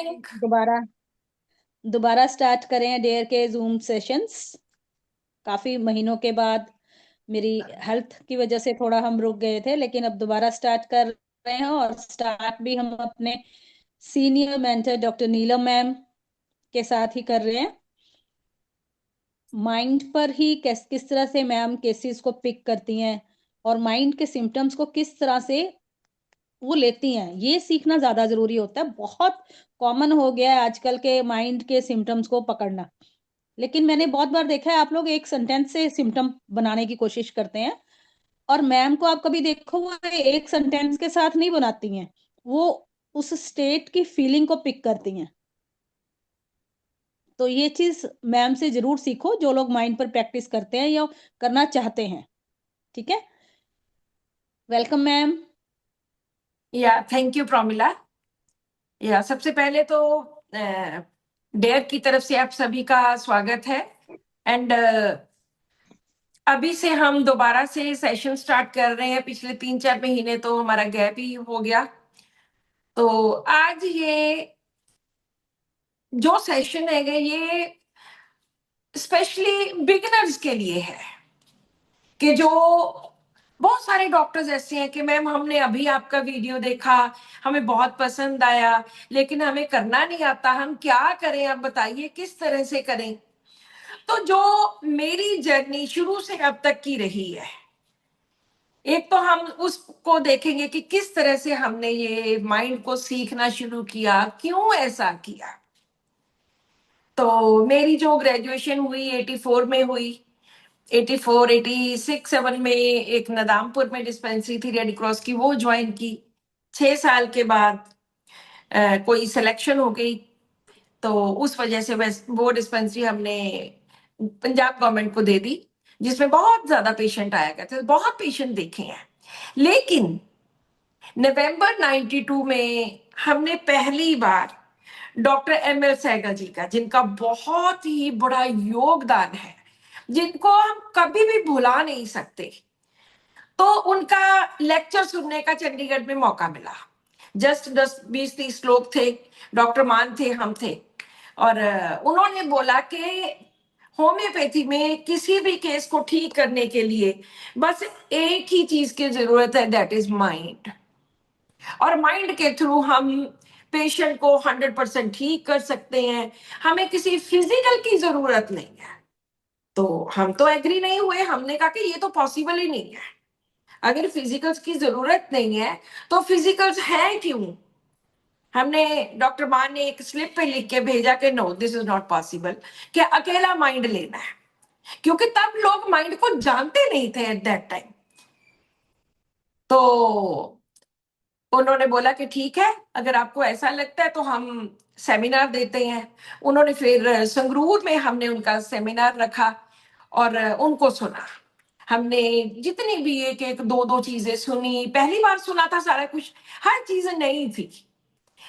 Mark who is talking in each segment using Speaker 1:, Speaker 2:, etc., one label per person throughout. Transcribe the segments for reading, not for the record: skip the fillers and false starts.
Speaker 1: दोबारा दोबारा स्टार्ट करें डेयर के जूम सेशंस। काफी महीनों के बाद मेरी हेल्थ की वजह से थोड़ा हम रुक गए थे, लेकिन अब दोबारा स्टार्ट कर रहे हैं और स्टार्ट भी हम अपने सीनियर मेंटर डॉक्टर नीलम मैम के साथ ही कर रहे हैं। माइंड पर ही किस तरह से मैम केसेस को पिक करती हैं और माइंड के सिम्टम्स को किस तरह से वो लेती हैं, ये सीखना ज्यादा जरूरी होता है। बहुत कॉमन हो गया है आजकल के माइंड के सिम्टम्स को पकड़ना, लेकिन मैंने बहुत बार देखा है आप लोग एक सेंटेंस से सिम्टम बनाने की कोशिश करते हैं और मैम को आप कभी देखो वो एक सेंटेंस के साथ नहीं बनाती हैं, वो उस स्टेट की फीलिंग को पिक करती हैं। तो ये चीज मैम से जरूर सीखो जो लोग माइंड पर प्रैक्टिस करते हैं या करना चाहते हैं। ठीक है, welcome ma'am.
Speaker 2: Thank you Pramila. सबसे पहले तो डेयर की तरफ से आप सभी का स्वागत है। एंड अभी से हम दोबारा से सेशन स्टार्ट कर रहे हैं। पिछले 3-4 महीने तो हमारा गैप ही हो गया। तो आज ये जो सेशन है ये स्पेशली बिगिनर्स के लिए है कि जो बहुत सारे डॉक्टर्स ऐसे हैं कि मैम हमने अभी आपका वीडियो देखा, हमें बहुत पसंद आया, लेकिन हमें करना नहीं आता, हम क्या करें, आप बताइए किस तरह से करें। तो जो मेरी जर्नी शुरू से अब तक की रही है, एक तो हम उसको देखेंगे कि किस तरह से हमने ये माइंड को सीखना शुरू किया, क्यों ऐसा किया। तो मेरी जो ग्रेजुएशन हुई 84 में हुई, 84, 86, 7 में एक नदामपुर में डिस्पेंसरी थी रेड क्रॉस की, वो ज्वाइन की। 6 साल के बाद कोई सिलेक्शन हो गई, तो उस वजह से वो डिस्पेंसरी हमने पंजाब गवर्नमेंट को दे दी, जिसमें बहुत ज्यादा पेशेंट आया करते थे, बहुत पेशेंट देखे हैं। लेकिन नवंबर 92 में हमने पहली बार डॉक्टर एम एल सहगल जी का, जिनका बहुत ही बड़ा योगदान है, जिनको हम कभी भी भुला नहीं सकते, तो उनका लेक्चर सुनने का चंडीगढ़ में मौका मिला। जस्ट 10-20-30 लोग थे, डॉक्टर मान थे, हम थे। और उन्होंने बोला कि होम्योपैथी में किसी भी केस को ठीक करने के लिए बस एक ही चीज की जरूरत है, दैट इज माइंड। और माइंड के थ्रू हम पेशेंट को 100% ठीक कर सकते हैं, हमें किसी फिजिकल की जरूरत नहीं है। तो हम तो एग्री नहीं हुए, हमने कहा कि ये तो पॉसिबल ही नहीं है। अगर फिजिकल्स की जरूरत नहीं है तो फिजिकल्स है क्यों। हमने डॉक्टर मान ने एक स्लिप पे लिख के भेजा कि no this is not possible, कि अकेला माइंड लेना है, क्योंकि तब लोग माइंड को जानते नहीं थे एट दैट टाइम। तो उन्होंने बोला कि ठीक है, अगर आपको ऐसा लगता है तो हम सेमिनार देते हैं। उन्होंने फिर संगरूर में हमने उनका सेमिनार रखा और उनको सुना। हमने जितनी भी एक एक दो दो चीजें सुनी, पहली बार सुना था सारा कुछ, हर चीज नई थी।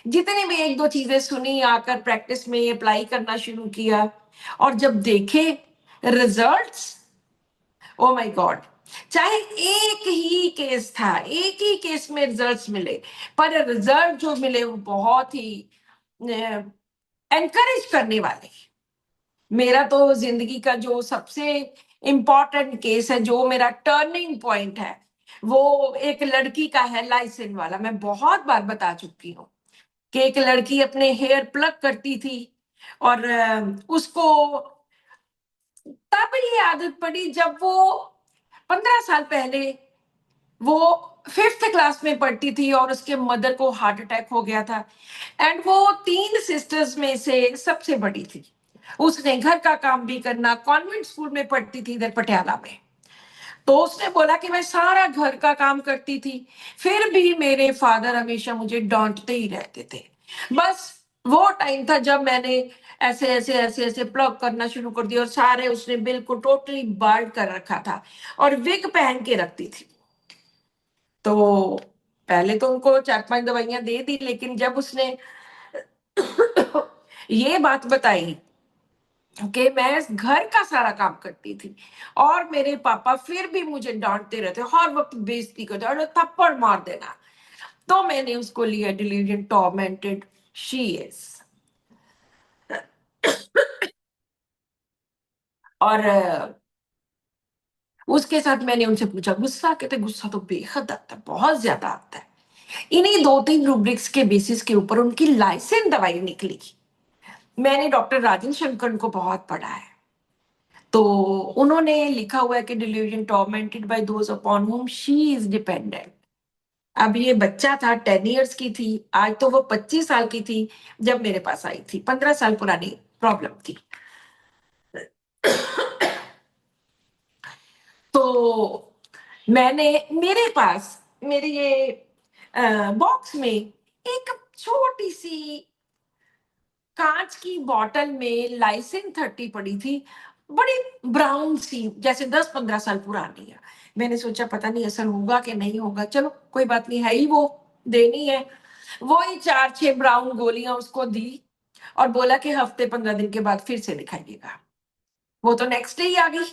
Speaker 2: जितनी भी एक दो चीजें सुनी, आकर प्रैक्टिस में अप्लाई करना शुरू किया, और जब देखे रिजल्ट्स, ओ माय गॉड। चाहे एक ही केस था, एक ही केस में रिजल्ट्स मिले, पर रिजल्ट जो मिले वो बहुत ही एनकरेज करने वाले। मेरा तो जिंदगी का जो सबसे इंपॉर्टेंट केस है, जो मेरा टर्निंग पॉइंट है, वो एक लड़की का है, लाइसिन वाला। मैं बहुत बार बता चुकी हूँ कि एक लड़की अपने हेयर प्लग करती थी, और उसको तब ये आदत पड़ी जब वो 15 साल पहले वो 5th क्लास में पढ़ती थी और उसके मदर को हार्ट अटैक हो गया था। एंड वो 3 सिस्टर्स में से सबसे बड़ी थी। उसने घर का काम भी करना, कॉन्वेंट स्कूल में पढ़ती थी इधर पटियाला में। तो उसने बोला कि मैं सारा घर का काम करती थी, फिर भी मेरे फादर हमेशा मुझे डांटते ही रहते थे। बस वो टाइम था जब मैंने ऐसे ऐसे ऐसे ऐसे प्लग करना शुरू कर दिया, और सारे उसने बिल्कुल टोटली बाल्ड कर रखा था और विग पहन के रखती थी। तो पहले तो उनको 4-5 दवाइयां दे दी, लेकिन जब उसने ये बात बताई कि मैं घर का सारा काम करती थी और मेरे पापा फिर भी मुझे डांटते रहते, हर वक्त बेइज्जती करते और थप्पड़ मार देना, तो मैंने उसको लिया डिलीजन टॉर्मेंटेड शी इज। और उसके साथ मैंने उनसे पूछा गुस्सा, कहते गुस्सा तो बेहद आता है, बहुत ज्यादा आता है। इन्हीं 2-3 रूब्रिक्स के बेसिस के ऊपर उनकी लाइसेंस दवाई निकली। मैंने डॉक्टर राजन शंकर को बहुत पढ़ा है, तो उन्होंने लिखा हुआ है कि delusion tormented by those upon whom she is dependent। अब ये बच्चा था, 10 इयर्स की थी, आज तो वो 25 साल की थी जब मेरे पास आई थी, 15 साल पुरानी प्रॉब्लम थी। तो मैंने, मेरे पास मेरे ये बॉक्स में एक छोटी सी कांच की बॉटल में लाइसिन 30 पड़ी थी, बड़ी ब्राउन सी, जैसे 10-15 साल पुरानी है। मैंने सोचा पता नहीं असर होगा कि नहीं होगा, चलो कोई बात नहीं, है ही वो, देनी है। वो ही 4-6 ब्राउन गोलियां उसको दी और बोला कि हफ्ते 15 दिन के बाद फिर से दिखाइएगा। वो तो नेक्स्ट डे ही आ गई,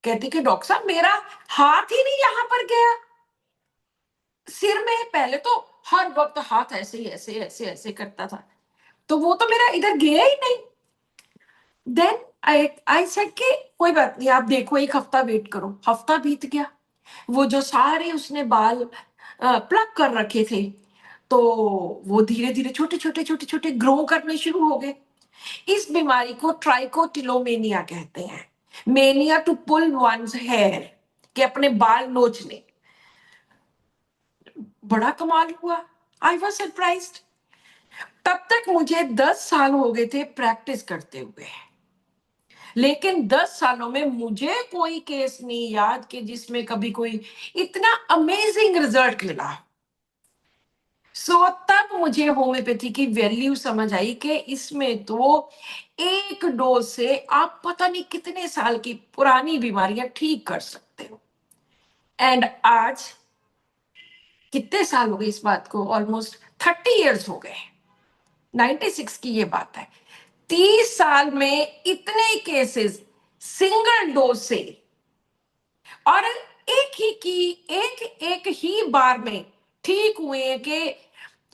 Speaker 2: कहती कि डॉक्टर साहब मेरा हाथ ही नहीं यहां पर गया सिर में, पहले तो हर वक्त हाथ ऐसे ही ऐसे ऐसे ऐसे करता था, तो वो तो मेरा इधर गया ही नहीं। देन आई सेड कि कोई बात नहीं, आप देखो, एक हफ्ता वेट करो। हफ्ता बीत गया, वो जो सारे उसने बाल प्लग कर रखे थे, तो वो धीरे धीरे छोटे छोटे छोटे छोटे ग्रो करने शुरू हो गए। इस बीमारी को ट्राइकोटिलोमेनिया कहते हैं, mania to pull one's hair, कि अपने बाल नोचने। बड़ा कमाल हुआ, आई वॉज सरप्राइज्ड। तब तक मुझे 10 साल हो गए थे प्रैक्टिस करते हुए, लेकिन 10 सालों में मुझे कोई केस नहीं याद कि जिसमें कभी कोई इतना अमेजिंग रिजल्ट मिला। तब मुझे होम्योपैथी की वैल्यू समझ आई कि इसमें तो एक डोज से आप पता नहीं कितने साल की पुरानी बीमारियां ठीक कर सकते हो। एंड आज कितने साल हो गए इस बात को, ऑलमोस्ट 30 इयर्स हो गए, 96 की ये बात है। 30 साल में इतने केसेस सिंगल डोज से, और एक एक ही बार में ठीक हुए हैं कि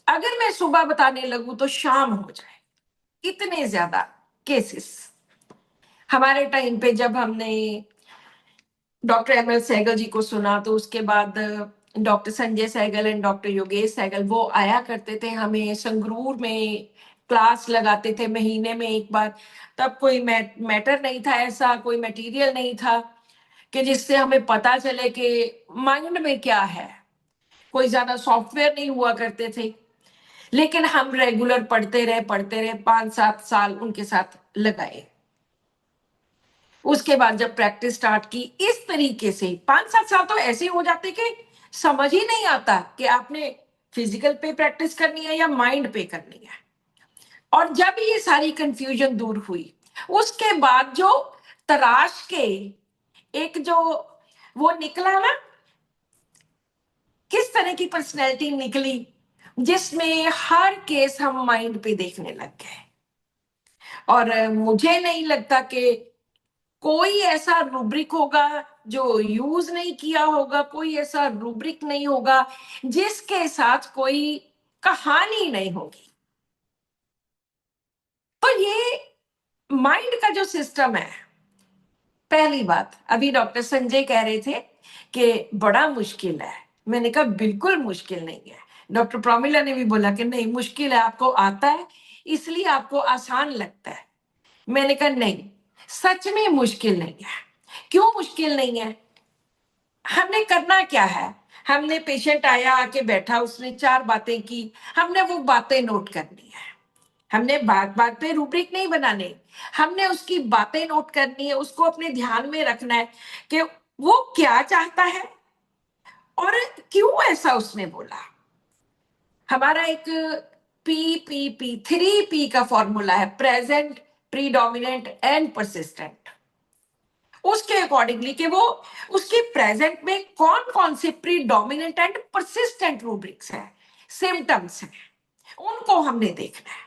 Speaker 2: अगर मैं सुबह बताने लगूं तो शाम हो जाए, इतने ज्यादा केसेस। हमारे टाइम पे जब हमने doctor M L Sehgal ji को सुना, तो उसके बाद doctor Sanjay Sehgal and doctor Yogesh Sehgal वो आया करते थे, हमें संगरूर में क्लास लगाते थे महीने में एक बार। तब कोई मैटर नहीं था, ऐसा कोई मटेरियल नहीं था कि जिससे हमें पता चले कि माइंड में क्या है, कोई ज्यादा सॉफ्टवेयर नहीं हुआ करते थे। लेकिन हम रेगुलर पढ़ते रहे 5-7 साल उनके साथ लगाए। उसके बाद जब प्रैक्टिस स्टार्ट की इस तरीके से, 5-7 साल तो ऐसे हो जाते कि समझ ही नहीं आता कि आपने फिजिकल पे प्रैक्टिस करनी है या माइंड पे करनी है। और जब ये सारी कंफ्यूजन दूर हुई, उसके बाद जो तराश के एक जो वो निकला ना, किस तरह की पर्सनैलिटी निकली, जिसमें हर केस हम माइंड पे देखने लग गए। और मुझे नहीं लगता कि कोई ऐसा रूब्रिक होगा जो यूज नहीं किया होगा, कोई ऐसा रूब्रिक नहीं होगा जिसके साथ कोई कहानी नहीं होगी। तो ये माइंड का जो सिस्टम है, पहली बात, अभी डॉक्टर संजय कह रहे थे कि बड़ा मुश्किल है, मैंने कहा बिल्कुल मुश्किल नहीं है। डॉक्टर प्रोमिला ने भी बोला कि नहीं मुश्किल है, आपको आता है इसलिए आपको आसान लगता है। मैंने कहा नहीं, सच में मुश्किल नहीं है। क्यों मुश्किल नहीं है? हमने करना क्या है, हमने पेशेंट आया, आके बैठा, उसने 4 बातें की, हमने वो बातें नोट करनी है। हमने बात बात पे रूब्रिक नहीं बनाने, हमने उसकी बातें नोट करनी है, उसको अपने ध्यान में रखना है कि वो क्या चाहता है और क्यों ऐसा उसने बोला। हमारा एक PPP 3P का फॉर्मूला है, प्रेजेंट, प्रीडोमिनेंट एंड परसिस्टेंट। उसके अकॉर्डिंगली कि वो उसके प्रेजेंट में कौन कौन से प्रीडोमिनेंट एंड परसिस्टेंट रूब्रिक्स हैं, सिम्टम्स हैं, उनको हमने देखना है।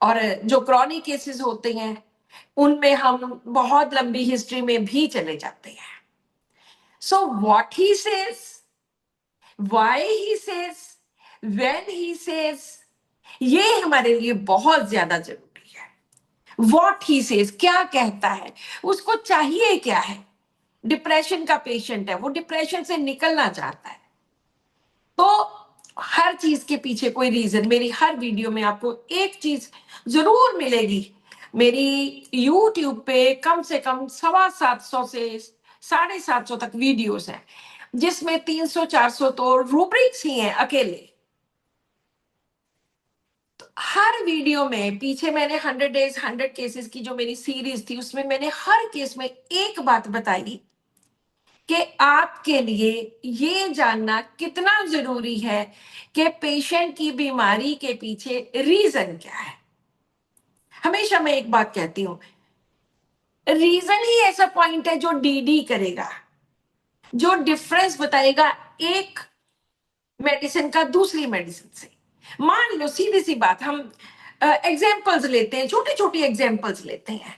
Speaker 2: और जो क्रॉनिक केसेस होते हैं उनमें हम बहुत लंबी हिस्ट्री में भी चले जाते हैं। So what he says, why he says, when he says, ये हमारे लिए बहुत ज्यादा जरूरी है। व्हाट ही सेज, क्या कहता है, उसको चाहिए क्या है। डिप्रेशन का पेशेंट है, वो डिप्रेशन से निकलना चाहता है। तो हर चीज के पीछे कोई रीजन, मेरी हर वीडियो में आपको एक चीज जरूर मिलेगी। मेरी यूट्यूब पे कम से कम 750 से 750 तक वीडियोस हैं, जिसमें 300-400 तो रूब्रिक्स ही हैं अकेले। हर वीडियो में पीछे मैंने 100 डेज 100 केसेस की जो मेरी सीरीज थी, उसमें मैंने हर केस में एक बात बताई कि आपके लिए ये जानना कितना जरूरी है कि पेशेंट की बीमारी के पीछे रीजन क्या है। हमेशा मैं एक बात कहती हूं, रीजन ही ऐसा पॉइंट है जो डीडी करेगा, जो डिफरेंस बताएगा एक मेडिसिन का दूसरी मेडिसिन से। मान लो सीधी सी बात, हम एग्जाम्पल्स लेते हैं, छोटी छोटी एग्जाम्पल्स लेते हैं।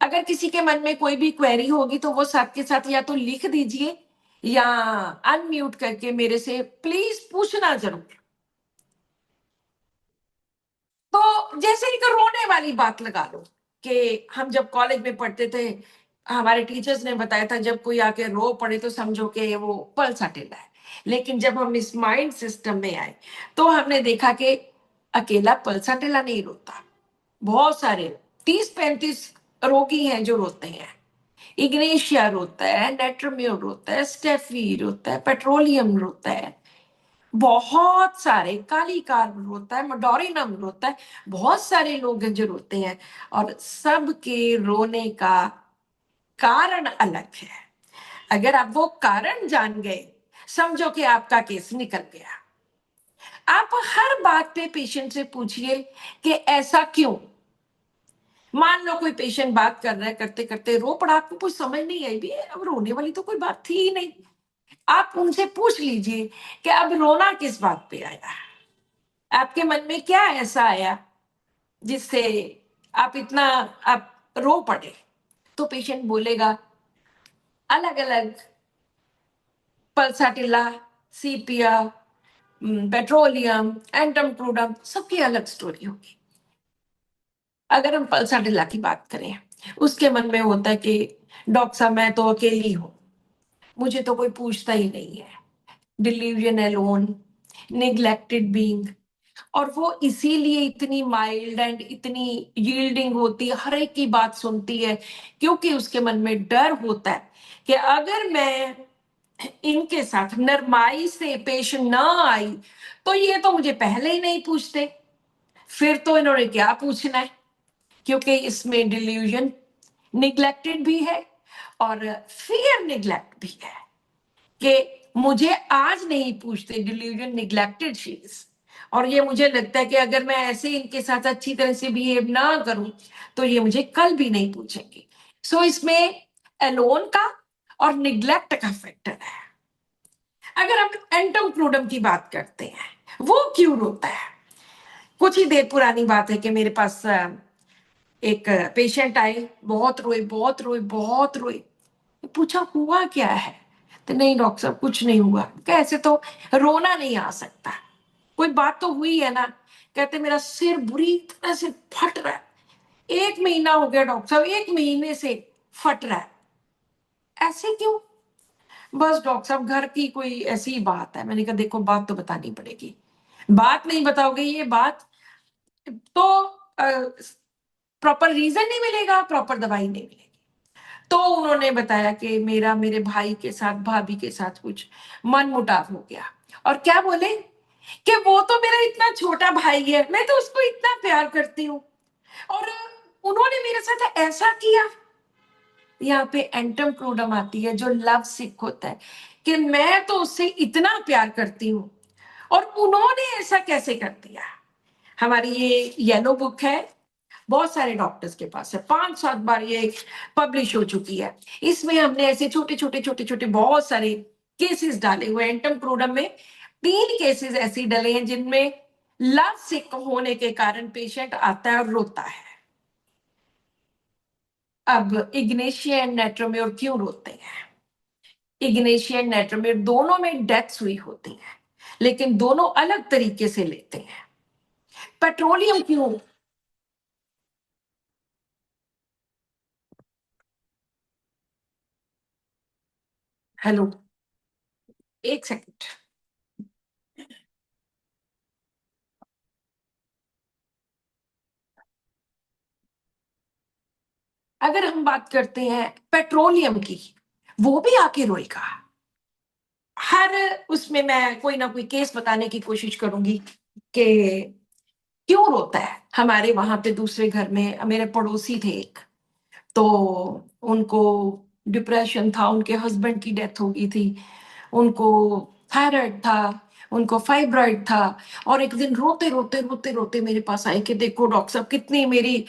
Speaker 2: अगर किसी के मन में कोई भी क्वेरी होगी तो वो साथ के साथ या तो लिख दीजिए या अनम्यूट करके मेरे से प्लीज पूछना जरूर। तो जैसे एक रोने वाली बात लगा लो कि हम जब कॉलेज में पढ़ते थे, हमारे टीचर्स ने बताया था जब कोई आके रो पड़े तो समझो कि वो पल्साटिला है। लेकिन जब हम इस माइंड सिस्टम में आए तो हमने देखा कि अकेला पल्साटिला नहीं रोता, बहुत सारे 30-35 रोगी हैं जो रोते हैं। इग्नेशिया रोता है, नेट्रोम्योर रोता है, स्टेफी रोता है, पेट्रोलियम रोता है, बहुत सारे काली कार्ब रोता है, मडोरिनम रोता है। बहुत सारे लोग हैं जो रोते हैं, और सबके रोने का कारण अलग है। अगर आप वो कारण जान गए, समझो कि आपका केस निकल गया। आप हर बात पे पेशेंट से पूछिए कि ऐसा क्यों। मान लो कोई पेशेंट बात कर रहा है, करते करते रो पड़ा, आपको कुछ समझ नहीं आई, भी अब रोने वाली तो कोई बात थी ही नहीं। आप उनसे पूछ लीजिए कि अब रोना किस बात पे आया, आपके मन में क्या ऐसा आया जिससे आप इतना आप रो पड़े। तो पेशेंट बोलेगा अलग अलग, पल्साटिला, सीपिया, पेट्रोलियम, एंटमप्रोडम, सबकी अलग स्टोरी होगी। अगर हम पल्साटिला की बात करें, उसके मन में होता है कि डॉक्टर साहब मैं तो अकेली हूं, मुझे तो कोई पूछता ही नहीं है, डिल्यूजन एलोन, निग्लेक्टेड बीइंग। और वो इसीलिए इतनी माइल्ड एंड इतनी यील्डिंग होती है, हर एक की बात सुनती है, क्योंकि उसके मन में डर होता है कि अगर मैं इनके साथ नरमाई से पेश ना आई तो ये तो मुझे पहले ही नहीं पूछते, फिर तो इन्होंने क्या पूछना है। क्योंकि इसमें डिल्यूजन निग्लेक्टेड भी है और फियर निग्लेक्ट भी है कि मुझे आज नहीं पूछते, डिल्यूजन निग्लेक्टेड शीज। और ये मुझे लगता है कि अगर मैं ऐसे इनके साथ अच्छी तरह से बिहेव ना करूं तो ये मुझे कल भी नहीं पूछेंगे। सो इसमें एलोन का और निग्लेक्ट का फैक्टर है। अगर हम एंटोक्रोडम की बात करते हैं, वो क्यों रोता है। कुछ ही देर पुरानी बात है कि मेरे पास एक पेशेंट आए, बहुत रोए बहुत रोए बहुत रोए। पूछा हुआ क्या है, तो नहीं डॉक्टर साहब कुछ नहीं हुआ। कैसे, तो रोना नहीं आ सकता, कोई बात तो हुई है ना। कहते मेरा सिर बुरी तरह से फट रहा है, 1 महीना हो गया डॉक्टर साहब, 1 महीने से फट रहा है। ऐसे क्यों। बस डॉक्टर साहब घर की कोई ऐसी बात है। मैंने कहा देखो बात तो बतानी पड़ेगी, बात नहीं बताओगे ये बात तो प्रॉपर रीजन नहीं मिलेगा, प्रॉपर दवाई नहीं मिलेगी। तो उन्होंने बताया कि मेरा मेरे भाई के साथ भाभी के साथ कुछ मन मुटाव हो गया। और क्या बोले कि वो तो मेरा इतना छोटा भाई है, मैं तो उसको इतना प्यार करती हूँ, और उन्होंने मेरे साथ ऐसा किया। यहाँ पे एंटम क्रोडम आती है जो लव सिक होता है कि मैं तो उससे इतना प्यार करती हूँ और उन्होंने ऐसा कैसे कर दिया। हमारी ये येलो बुक है, बहुत सारे डॉक्टर्स के पास है, 5-7 बार ये पब्लिश हो चुकी है। इसमें हमने ऐसे छोटे छोटे छोटे छोटे बहुत सारे केसेस डाले हुए हैं। एंटम क्रोडम में 3 केसेस ऐसे डले हैं जिनमें लव सिक होने के कारण पेशेंट आता है और रोता है। अब इग्नेशिया एंड नेट्रोम्योर क्यों रोते हैं। इग्नेशिया एंड नेट्रोम्योर दोनों में डेथ्स हुई होती है, लेकिन दोनों अलग तरीके से लेते हैं। पेट्रोलियम क्यों। हेलो, एक सेकंड। अगर हम बात करते हैं पेट्रोलियम की, वो भी आके रोएगा। हर उसमें मैं कोई ना कोई केस बताने की कोशिश करूंगी कि क्यों रोता है। हमारे वहां पे दूसरे घर में मेरे पड़ोसी थे एक, तो उनको डिप्रेशन था, उनके हस्बैंड की डेथ हो गई थी, उनको थायराइड था, उनको फाइब्रॉइड था। और एक दिन रोते रोते रोते रोते मेरे पास आए कि देखो डॉक्टर साहब, कितनी मेरी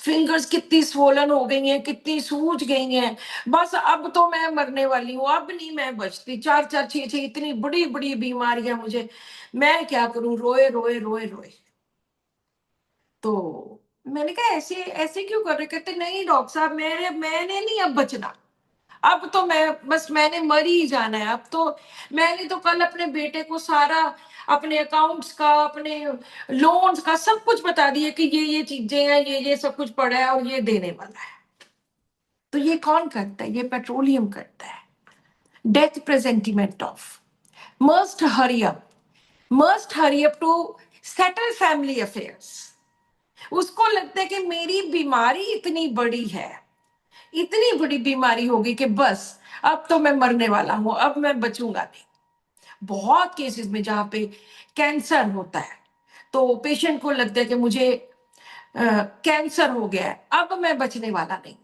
Speaker 2: फिंगर्स कितनी स्वोलन हो गई हैं, कितनी सूज गई हैं, बस अब तो मैं मरने वाली हूँ, अब नहीं मैं बचती, चार चार छह छह इतनी बड़ी बड़ी बीमारियां मुझे, मैं क्या करूं। रोए रोए रोए रोए। तो मैंने कहा ऐसे ऐसे क्यों कर रहे। कहते नहीं डॉक्टर साहब, मैंने नहीं अब बचना, अब तो मैं बस मैंने मर ही जाना है अब तो। मैंने तो कल अपने बेटे को सारा अपने अकाउंट्स का, अपने लोन्स का सब कुछ बता दिया कि ये चीजें हैं, ये सब कुछ पड़ा है और ये देने वाला है। तो ये कौन करता है? ये पेट्रोलियम करता है। Death presentiment of must hurry up to settle family affairs. उसको लगता है कि मेरी बीमारी इतनी बड़ी है, इतनी बड़ी बीमारी होगी कि बस अब तो मैं मरने वाला हूं, अब मैं बचूंगा नहीं। बहुत केसेस में जहां पे कैंसर होता है, तो पेशेंट को लगता है कि मुझे कैंसर हो गया है, अब मैं बचने वाला नहीं।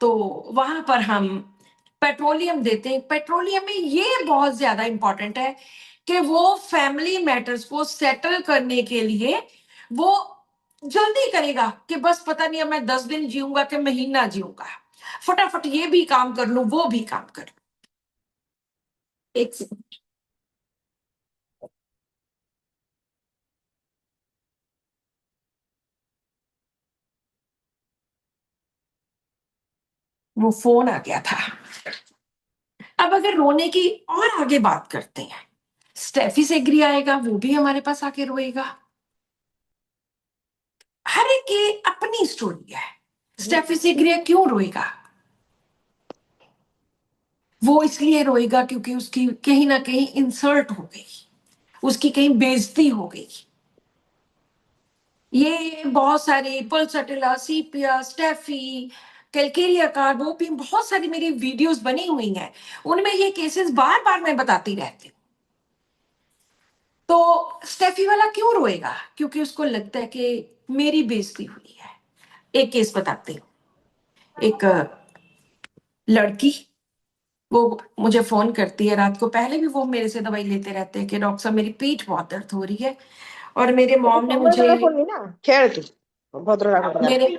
Speaker 2: तो वहां पर हम पेट्रोलियम देते हैं। पेट्रोलियम में ये बहुत ज्यादा इंपॉर्टेंट है कि वो फैमिली मैटर्स को सेटल करने के लिए वो जल्दी करेगा कि बस पता नहीं अब मैं 10 दिन जीऊंगा कि महीना जीऊंगा, फटाफट ये भी काम कर लूं, वो भी काम कर लूं। एक सेकंड, वो फोन आ गया था। अब अगर रोने की और आगे बात करते हैं, स्टेफी सेग्री आएगा, वो भी हमारे पास आके रोएगा। हर एक की अपनी स्टोरी है। स्टेफी सेग्री क्यों रोएगा? वो इसलिए रोएगा क्योंकि उसकी कहीं ना कहीं इंसल्ट हो गई, उसकी कहीं बेइज्जती हो गई। ये बहुत सारे पल्सटिला, सीपिया, स्टेफी, कैलकेरिया कार्बोपियम, बहुत सारी मेरी वीडियोस बनी हुई हैं, उनमें ये केसेस बार बार मैं बताती रहती हूँ। तो स्टेफी वाला क्यों रोएगा? क्योंकि उसको लगता है कि मेरी बेइज्जती हुई है। एक केस बताती हूँ। एक लड़की, वो मुझे फोन करती है रात को, पहले भी वो मेरे से दवाई लेते रहते हैं कि डॉक्टर साहब मेरी पीठ बहुत दर्द हो रही है, और मेरे
Speaker 3: ଏଠି
Speaker 2: मॉम ने
Speaker 3: ତମର
Speaker 2: मुझे
Speaker 3: ଜଣେ ପଡୁନି ନା ଖେଳ ତୁ ଭଦ୍ରକ
Speaker 2: मेरे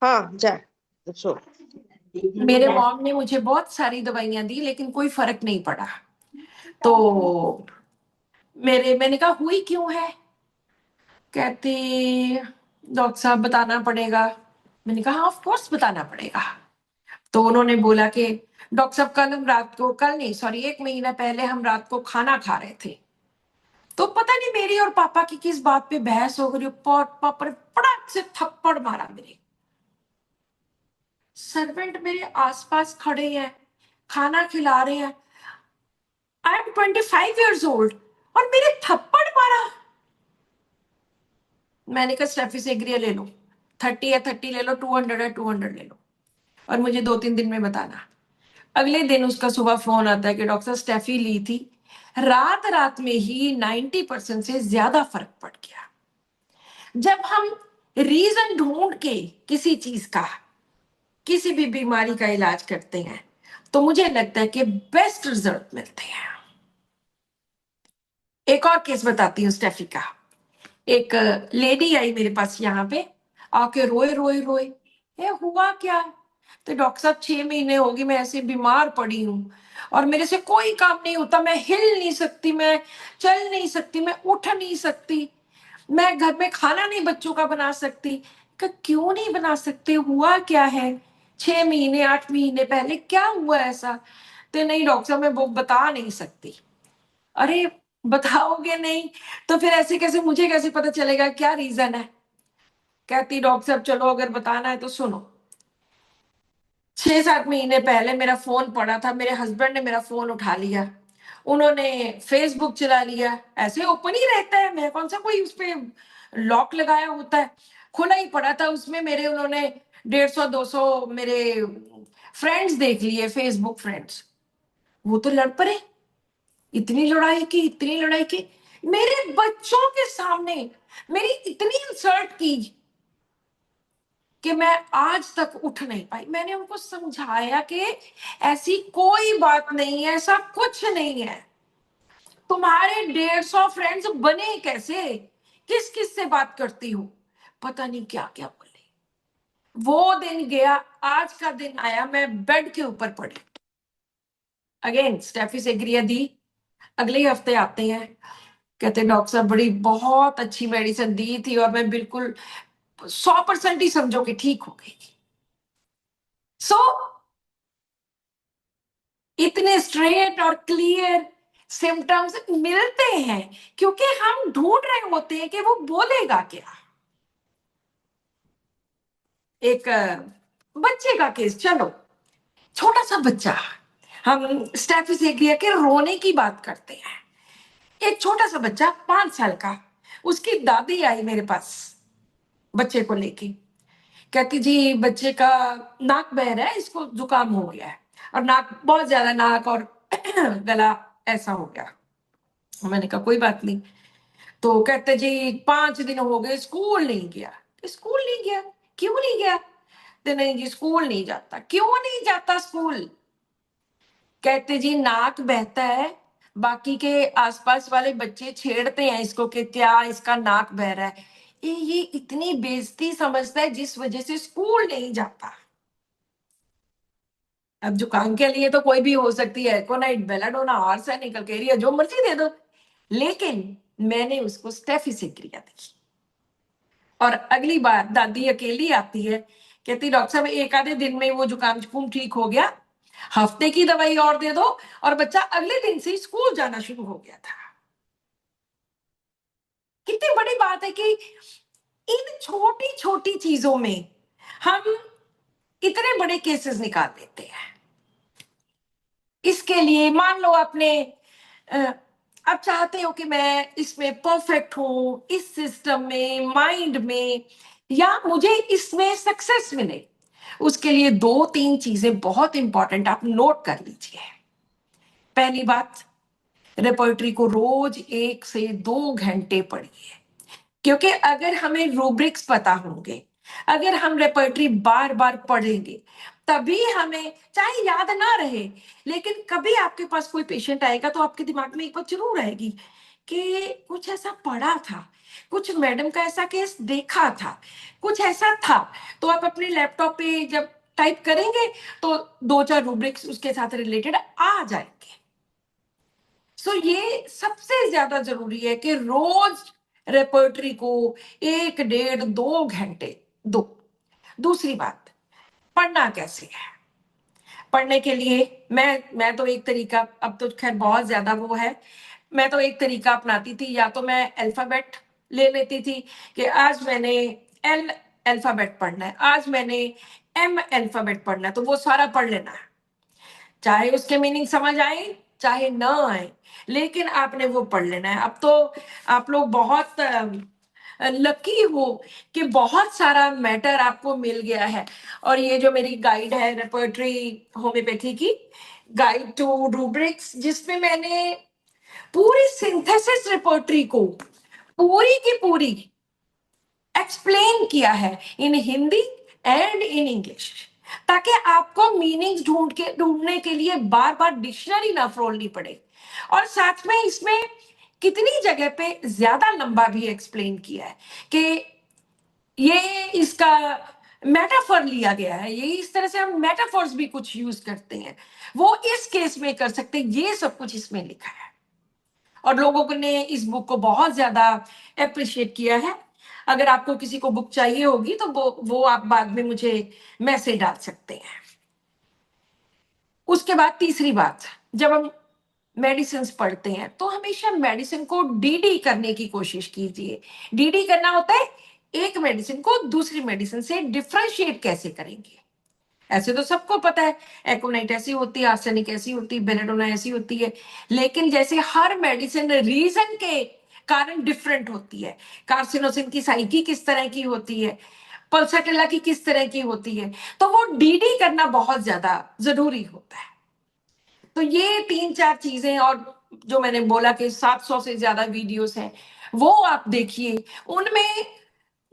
Speaker 3: ହଁ ଯା ଶୋ।
Speaker 2: मेरे मॉम ने मुझे बहुत सारी दवाइयां दी, लेकिन कोई फर्क नहीं पड़ा। तो मैंने कहा हुई क्यों है? कहती डॉक्टर साहब बताना पड़ेगा। मैंने कहा ऑफ कोर्स बताना पड़ेगा। तो उन्होंने बोला कि डॉक्टर साहब कल हम रात को, कल नहीं सॉरी 1 महीना पहले हम रात को खाना खा रहे थे, तो पता नहीं मेरी और पापा की किस बात पे बहस हो गई, पापा ने पड़क से थप्पड़ मारा मेरे। सर्वेंट मेरे आसपास खड़े हैं, खाना खिला रहे हैं, आई एम 25 years old, और मेरे थप्पड़ मारा। मैंने कहा स्टेफी सेग्रिया ले लो, 30 है 30 ले लो, 200 है 200 ले लो, और मुझे 2-3 दिन में बताना। अगले दिन उसका सुबह फोन आता है कि डॉक्टर स्टेफी ली थी, रात रात में ही 90% से ज्यादा फर्क पड़ गया। जब हम रीजन ढूंढ के किसी चीज का, किसी भी बीमारी का इलाज करते हैं, तो मुझे लगता है कि बेस्ट रिजल्ट मिलते हैं। एक और केस बताती हूँ स्टेफी का। एक लेडी आई मेरे पास यहाँ पे, आके रोए रोए रोए, ये हुआ क्या? तो डॉक्टर साहब 6 महीने हो गए मैं ऐसे बीमार पड़ी हूँ, और मेरे से कोई काम नहीं होता, मैं हिल नहीं सकती, मैं चल नहीं सकती, मैं उठ नहीं सकती, मैं घर में खाना नहीं बच्चों का बना सकती। क्यों नहीं बना सकते? हुआ क्या है? 6 महीने 8 महीने पहले क्या हुआ ऐसा? तो नहीं डॉक्टर साहब मैं वो बता नहीं सकती। अरे बताओगे नहीं तो फिर ऐसे कैसे, मुझे कैसे पता चलेगा क्या रीजन है? कहती डॉक्टर साहब चलो अगर बताना है तो सुनो। 6-7 महीने पहले मेरा फोन पड़ा था, मेरे हस्बैंड ने मेरा फोन उठा लिया, उन्होंने फेसबुक चला लिया, ऐसे ओपन ही रहता है, मैं कौन सा कोई उस पे लॉक लगाया होता है, खुला ही पड़ा था, उसमें मेरे उन्होंने 150-200 मेरे फ्रेंड्स देख लिए, फेसबुक फ्रेंड्स। वो तो लड़ पड़े, इतनी लड़ाई की, मेरे बच्चों के सामने मेरी इतनी इंसल्ट की कि मैं आज तक उठ नहीं पाई। मैंने उनको समझाया कि ऐसी कोई बात नहीं है, ऐसा कुछ नहीं है, तुम्हारे 150 फ्रेंड्स बने कैसे, किस किस से बात करती हो, पता नहीं क्या क्या बोले। वो दिन गया, आज का दिन आया, मैं बेड के ऊपर पड़ी, अगेन स्टेफी सेग्रिया दी, अगले ही हफ्ते आते हैं, कहते डॉक्टर साहब बड़ी बहुत अच्छी मेडिसिन दी थी और मैं बिल्कुल 100% ही समझो कि ठीक हो गई। सो इतने स्ट्रेट और क्लियर सिम्टम्स मिलते हैं क्योंकि हम ढूंढ रहे होते हैं कि वो बोलेगा क्या। एक बच्चे का केस, चलो छोटा सा बच्चा, हम स्टेफिसेग्रिया के रोने की बात करते हैं। एक छोटा सा बच्चा 5 साल का, उसकी दादी आई मेरे पास बच्चे को लेके, कहती जी बच्चे का नाक बह रहा है, इसको जुकाम हो गया है और नाक बहुत ज्यादा, नाक और गला ऐसा हो गया। मैंने कहा कोई बात नहीं। तो कहते जी 5 दिन हो गए स्कूल नहीं गया। स्कूल नहीं गया, क्यों नहीं गया? तो नहीं जी स्कूल नहीं जाता। क्यों नहीं जाता स्कूल? कहते जी नाक बहता है, बाकी के आसपास वाले बच्चे छेड़ते हैं इसको कि क्या इसका नाक बह रहा है, ये इतनी बेइज्जती समझता है जिस वजह से स्कूल नहीं जाता। अब जुकाम के लिए तो कोई भी हो सकती है, एकोनाइट, बेलाडोना, आर्सेनिक, एरिया, जो मर्जी दे दो, लेकिन मैंने उसको स्टेफिसेग्रिया दी। और अगली बार दादी अकेली आती है, कहती डॉक्टर साहब एक आधे दिन में वो जुकाम जुकाम ठीक हो गया, हफ्ते की दवाई और दे दो, और बच्चा अगले दिन से स्कूल जाना शुरू हो गया था। कितनी बड़ी बात है कि इन छोटी छोटी चीजों में हम इतने बड़े केसेस निकाल देते हैं। इसके लिए मान लो आपने आप चाहते हो कि मैं इसमें परफेक्ट हूं, इस सिस्टम में, माइंड में, या मुझे इसमें सक्सेस मिले, उसके लिए 2-3 चीजें बहुत इंपॉर्टेंट आप नोट कर लीजिए। पहली बात, रेपर्टरी को रोज 1 से 2 घंटे पढ़िए, क्योंकि अगर हमें रूब्रिक्स पता होंगे, अगर हम रेपर्टरी बार बार पढ़ेंगे, तभी हमें चाहे याद ना रहे, लेकिन कभी आपके पास कोई पेशेंट आएगा तो आपके दिमाग में एक बात जरूर आएगी कि कुछ ऐसा पढ़ा था, कुछ मैडम का ऐसा केस देखा था, कुछ ऐसा था। तो आप अपने लैपटॉप पे जब टाइप करेंगे तो 2-4 रूब्रिक्स उसके साथ रिलेटेड आ जाएंगे। सो ये सबसे ज्यादा जरूरी है कि रोज रेपर्टरी को 1-1.5-2 घंटे दो। दूसरी बात, पढ़ना कैसे है? पढ़ने के लिए मैं तो एक तरीका, अब तो खैर बहुत ज्यादा वो है, मैं तो एक तरीका अपनाती थी, या तो मैं अल्फाबेट ले लेती थी कि आज मैंने एल अल्फाबेट पढ़ना है, आज मैंने एम अल्फाबेट पढ़ना है, तो वो सारा पढ़ लेना है, चाहे उसके मीनिंग समझ आए चाहे ना आए, लेकिन आपने वो पढ़ लेना है। अब तो आप लोग बहुत लकी हो कि बहुत सारा मैटर आपको मिल गया है। और ये जो मेरी गाइड है रेपर्टरी होम्योपैथी की, गाइड टू रूब्रिक्स, जिसमें मैंने पूरी सिंथेसिस रेपर्टरी को पूरी की पूरी एक्सप्लेन किया है इन हिंदी एंड इन इंग्लिश, ताकि आपको मीनिंग्स ढूंढने के लिए बार बार डिक्शनरी ना फरोलनी पड़े। और साथ में इसमें कितनी जगह पे ज्यादा लंबा भी एक्सप्लेन किया है कि ये इसका मेटाफर लिया गया है, ये इस तरह से हम मेटाफर्स भी कुछ यूज करते हैं, वो इस केस में कर सकते हैं, ये सब कुछ इसमें लिखा है। और लोगों ने इस बुक को बहुत ज्यादा अप्रिशिएट किया है। अगर आपको किसी को बुक चाहिए होगी तो वो आप बाद में मुझे मैसेज डाल सकते हैं। उसके बाद तीसरी बात, जब हम मेडिसिन पढ़ते हैं तो हमेशा मेडिसिन को डीडी करने की कोशिश कीजिए। डीडी करना होता है एक मेडिसिन को दूसरी मेडिसिन से डिफरेंशिएट कैसे करेंगे। ऐसे तो सबको पता है, एकोनाइट ऐसी होती है, आर्सेनिक ऐसी होती है, बेलेडोना ऐसी होती है, लेकिन जैसे हर मेडिसिन रीजन के कारण डिफरेंट होती है। कार्सिनोसिन की साइकी किस तरह की होती है, पल्साटेला की किस तरह की होती है, तो वो डीडी करना बहुत ज्यादा जरूरी होता है। तो ये 3-4 चीजें, और जो मैंने बोला कि 700 से ज्यादा वीडियोस हैं, वो आप देखिए। उनमें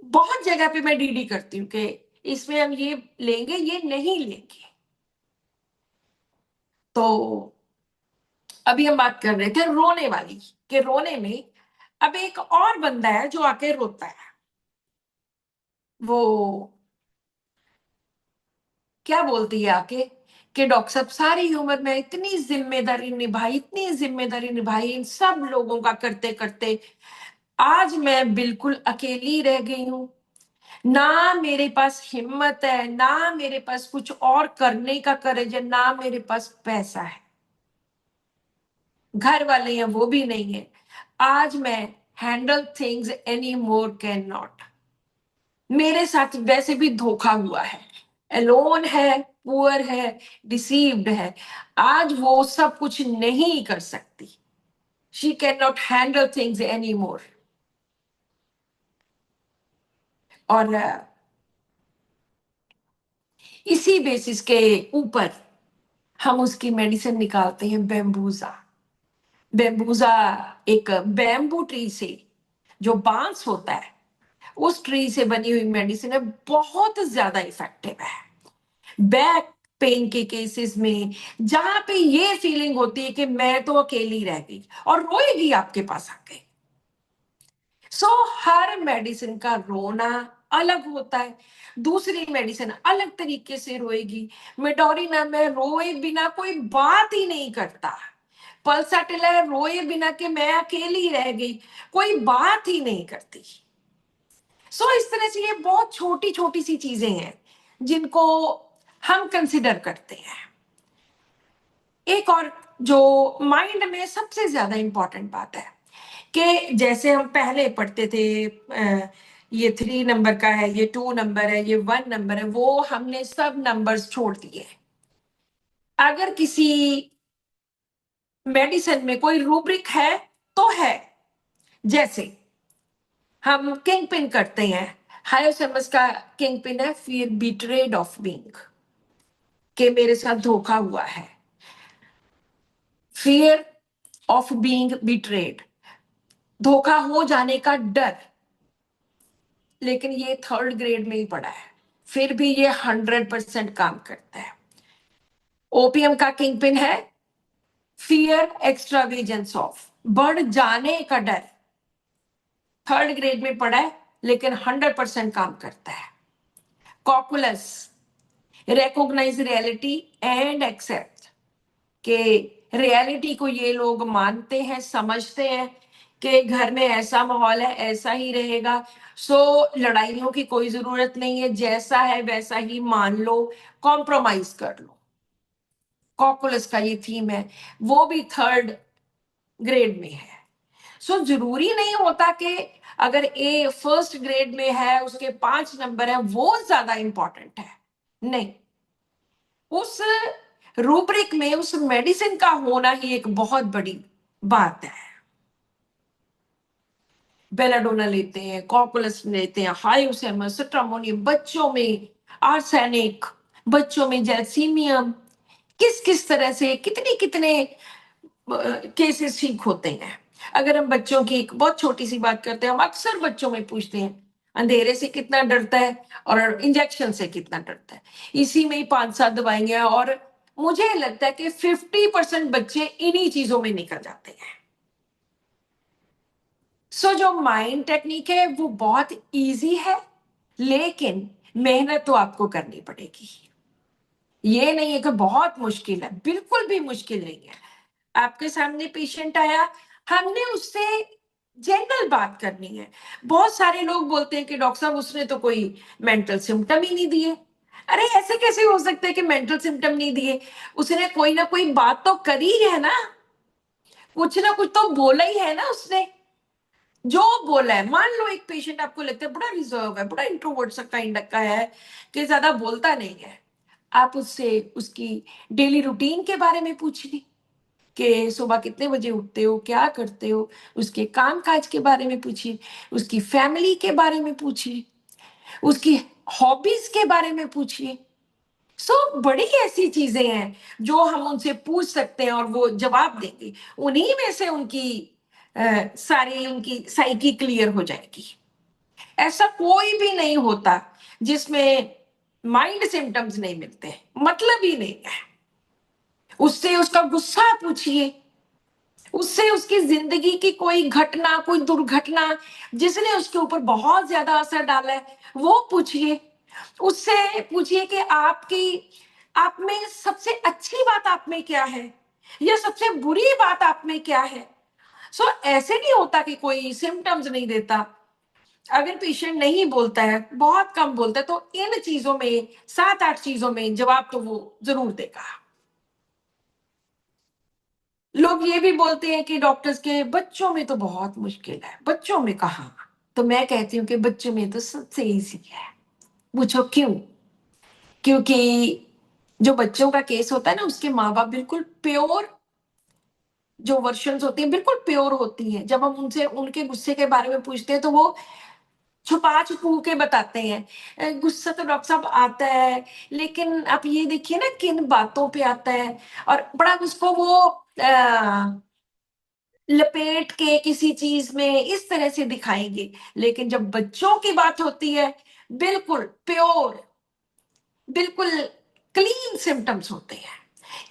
Speaker 2: बहुत जगह पे मैं डीडी करती हूँ कि इसमें हम ये लेंगे, ये नहीं लेंगे। तो अभी हम बात कर रहे थे रोने वाली, कि रोने में अब एक और बंदा है जो आके रोता है। वो क्या बोलती है आके कि डॉक्टर साहब सारी उम्र में इतनी जिम्मेदारी निभाई, इतनी जिम्मेदारी निभाई इन सब लोगों का करते करते, आज मैं बिल्कुल अकेली रह गई हूं। ना मेरे पास हिम्मत है, ना मेरे पास कुछ और करने का करेज है, ना मेरे पास पैसा है, घर वाले हैं वो भी नहीं है। आज मैं handle things any more can not. मेरे साथ वैसे भी धोखा हुआ है, एलोन है, पुअर है, डिसीव्ड है। आज वो सब कुछ नहीं कर सकती। She can not handle things any more. और इसी बेसिस के ऊपर हम उसकी मेडिसिन निकालते हैं, बेम्बूजा। बेम्बूजा एक बैम्बू ट्री से, जो बांस होता है, उस ट्री से बनी हुई मेडिसिन है, बहुत ज्यादा इफेक्टिव है। बैक पेन के केसेस में, जहां पे ये फीलिंग होती है कि मैं तो अकेली रह गई, और रोएगी आपके पास आके। सो हर मेडिसिन का रोना अलग होता है, दूसरी मेडिसिन अलग तरीके से रोएगी। मेडोरिना में रोए बिना कोई बात ही नहीं करता, पल्साटिला रोए बिना कि मैं अकेली रह गई, कोई बात ही नहीं करती। सो इस तरह से ये बहुत छोटी छोटी सी चीजें हैं जिनको हम कंसिडर करते हैं। एक और जो माइंड में सबसे ज्यादा इंपॉर्टेंट बात है कि जैसे हम पहले पढ़ते थे, ये 3 नंबर का है, ये 2 नंबर है, ये 1 नंबर है, वो हमने सब नंबर्स छोड़ दिए। अगर किसी मेडिसिन में कोई रूब्रिक है तो है। जैसे हम किंग पिन करते हैं, हायोसेमस का किंग पिन है फियर बिट्रेड ऑफ बीइंग, कि मेरे साथ धोखा हुआ है, फियर ऑफ बीइंग बिट्रेड, धोखा हो जाने का डर। लेकिन ये 3rd ग्रेड में ही पड़ा है, फिर भी ये 100% काम करता है। ओपीएम का किंग पिन है फियर एक्स्ट्रावेजेंस ऑफ, बढ़ जाने का डर, 3rd ग्रेड में पड़ा है, लेकिन 100% काम करता है। Cocculus, recognize reality and accept, कि रियलिटी को ये लोग मानते हैं, समझते हैं कि घर में ऐसा माहौल है, ऐसा ही रहेगा, सो लड़ाइयों की कोई जरूरत नहीं है, जैसा है वैसा ही मान लो, कॉम्प्रोमाइज कर लो। कॉकुलस का ये थीम है, वो भी 3rd ग्रेड में है। सो जरूरी नहीं होता कि अगर ए 1st ग्रेड में है, उसके 5 नंबर है, वो ज्यादा इंपॉर्टेंट है, नहीं। उस रूब्रिक में उस मेडिसिन का होना ही एक बहुत बड़ी बात है। बेलाडोना लेते हैं, कॉकुलस लेते हैं, हायोसेमस, सिट्रामोनियम, बच्चों में आर्सेनिक, बच्चों में जैसीमियम, किस किस तरह से कितने कितने केसेस ठीक होते हैं। अगर हम बच्चों की एक बहुत छोटी सी बात करते हैं, हम अक्सर बच्चों में पूछते हैं अंधेरे से कितना डरता है और इंजेक्शन से कितना डरता है। इसी में ही 5-7 दवाइयां, और मुझे लगता है कि 50% बच्चे इन्हीं चीजों में निकल जाते हैं। सो जो माइंड टेक्निक है वो बहुत इजी है, लेकिन मेहनत तो आपको करनी पड़ेगी। ये नहीं है कि बहुत मुश्किल है, बिल्कुल भी मुश्किल नहीं है। आपके सामने पेशेंट आया, हमने उससे जनरल बात करनी है। बहुत सारे लोग बोलते हैं कि डॉक्टर साहब उसने तो कोई मेंटल सिम्टम ही नहीं दिए। अरे ऐसे कैसे हो सकता है कि मेंटल सिम्टम नहीं दिए? उसने कोई ना कोई बात तो करी है ना, कुछ ना कुछ तो बोला ही है ना उसने। जो बोला है, मान लो एक पेशेंट आपको लगता है बड़ा रिजर्व है, बड़ा इंट्रोवर्ट सा काइंड का है, कि ज्यादा बोलता नहीं है, आप उससे उसकी डेली रूटीन के बारे में पूछिए कि सुबह कितने बजे उठते हो, क्या करते हो, उसके काम काज के बारे में पूछिए, उसकी फैमिली के बारे में पूछिए, उसकी हॉबीज के बारे में पूछिए। बड़ी ऐसी चीजें हैं जो हम उनसे पूछ सकते हैं और वो जवाब देंगे। उन्हीं में से उनकी सारी उनकी साइकी क्लियर हो जाएगी। ऐसा कोई भी नहीं होता जिसमें माइंड सिम्टम्स नहीं मिलते, मतलब ही नहीं है। उससे उसका गुस्सा पूछिए, उससे उसकी जिंदगी की कोई घटना, कोई दुर्घटना जिसने उसके ऊपर बहुत ज्यादा असर डाला है वो पूछिए। उससे पूछिए कि आप में सबसे अच्छी बात आप में क्या है या सबसे बुरी बात आप में क्या है। ऐसे नहीं होता कि कोई सिम्टम्स नहीं देता। अगर पेशेंट नहीं बोलता है, बहुत कम बोलता है, तो इन चीजों में 7-8 चीजों में जवाब तो वो जरूर देगा। लोग ये भी बोलते हैं कि डॉक्टर्स के बच्चों में तो बहुत मुश्किल है, बच्चों में कहा। तो मैं कहती हूँ कि बच्चों में तो सबसे इजी है। पूछो क्यों? क्योंकि जो बच्चों का केस होता है ना, उसके माँ बाप बिल्कुल प्योर, जो वर्शंस होती हैं बिल्कुल प्योर होती हैं। जब हम उनसे उनके गुस्से के बारे में पूछते हैं तो वो छुपा छुपू के बताते हैं। गुस्सा तो डॉक्टर साहब आता है, लेकिन आप ये देखिए ना किन बातों पे आता है, और बड़ा उसको वो लपेट के किसी चीज में इस तरह से दिखाएंगे। लेकिन जब बच्चों की बात होती है, बिल्कुल प्योर, बिल्कुल क्लीन सिम्टम्स होते हैं।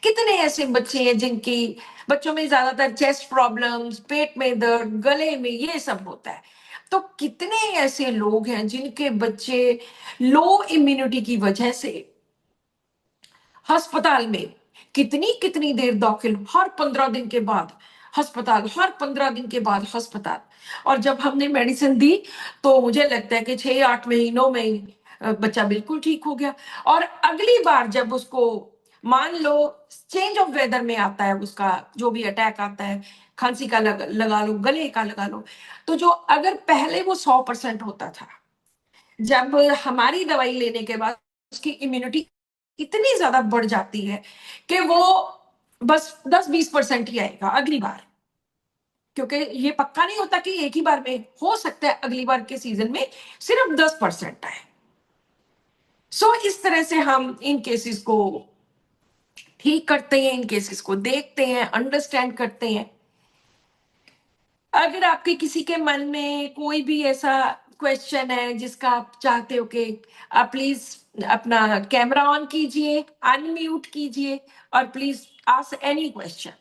Speaker 2: कितने ऐसे बच्चे हैं जिनकी बच्चों में ज्यादातर चेस्ट प्रॉब्लम्स, पेट में दर्द, गले में, ये सब होता है। तो कितने ऐसे लोग हैं जिनके बच्चे लो इम्यूनिटी की वजह से अस्पताल में कितनी कितनी देर दाखिल, हर 15 दिन के बाद अस्पताल, हर 15 दिन के बाद अस्पताल। और जब हमने मेडिसिन दी तो मुझे लगता है कि 6-8 महीनों में ही बच्चा बिल्कुल ठीक हो गया। और अगली बार जब उसको मान लो चेंज ऑफ वेदर में आता है, उसका जो भी अटैक आता है, खांसी का लगा लो, गले का लगा लो, तो जो अगर पहले वो 100% होता था, जब हमारी दवाई लेने के बाद उसकी इम्यूनिटी इतनी ज्यादा बढ़ जाती है कि वो बस 10-20% ही आएगा अगली बार। क्योंकि ये पक्का नहीं होता कि एक ही बार में, हो सकता है अगली बार के सीजन में सिर्फ 10% आए। इस तरह से हम इन केसेस को ठीक करते हैं, इन केसेस को देखते हैं, अंडरस्टैंड करते हैं। अगर आपके किसी के मन में कोई भी ऐसा क्वेश्चन है जिसका आप चाहते हो कि आप प्लीज अपना कैमरा ऑन कीजिए, अनम्यूट कीजिए और please ask any question.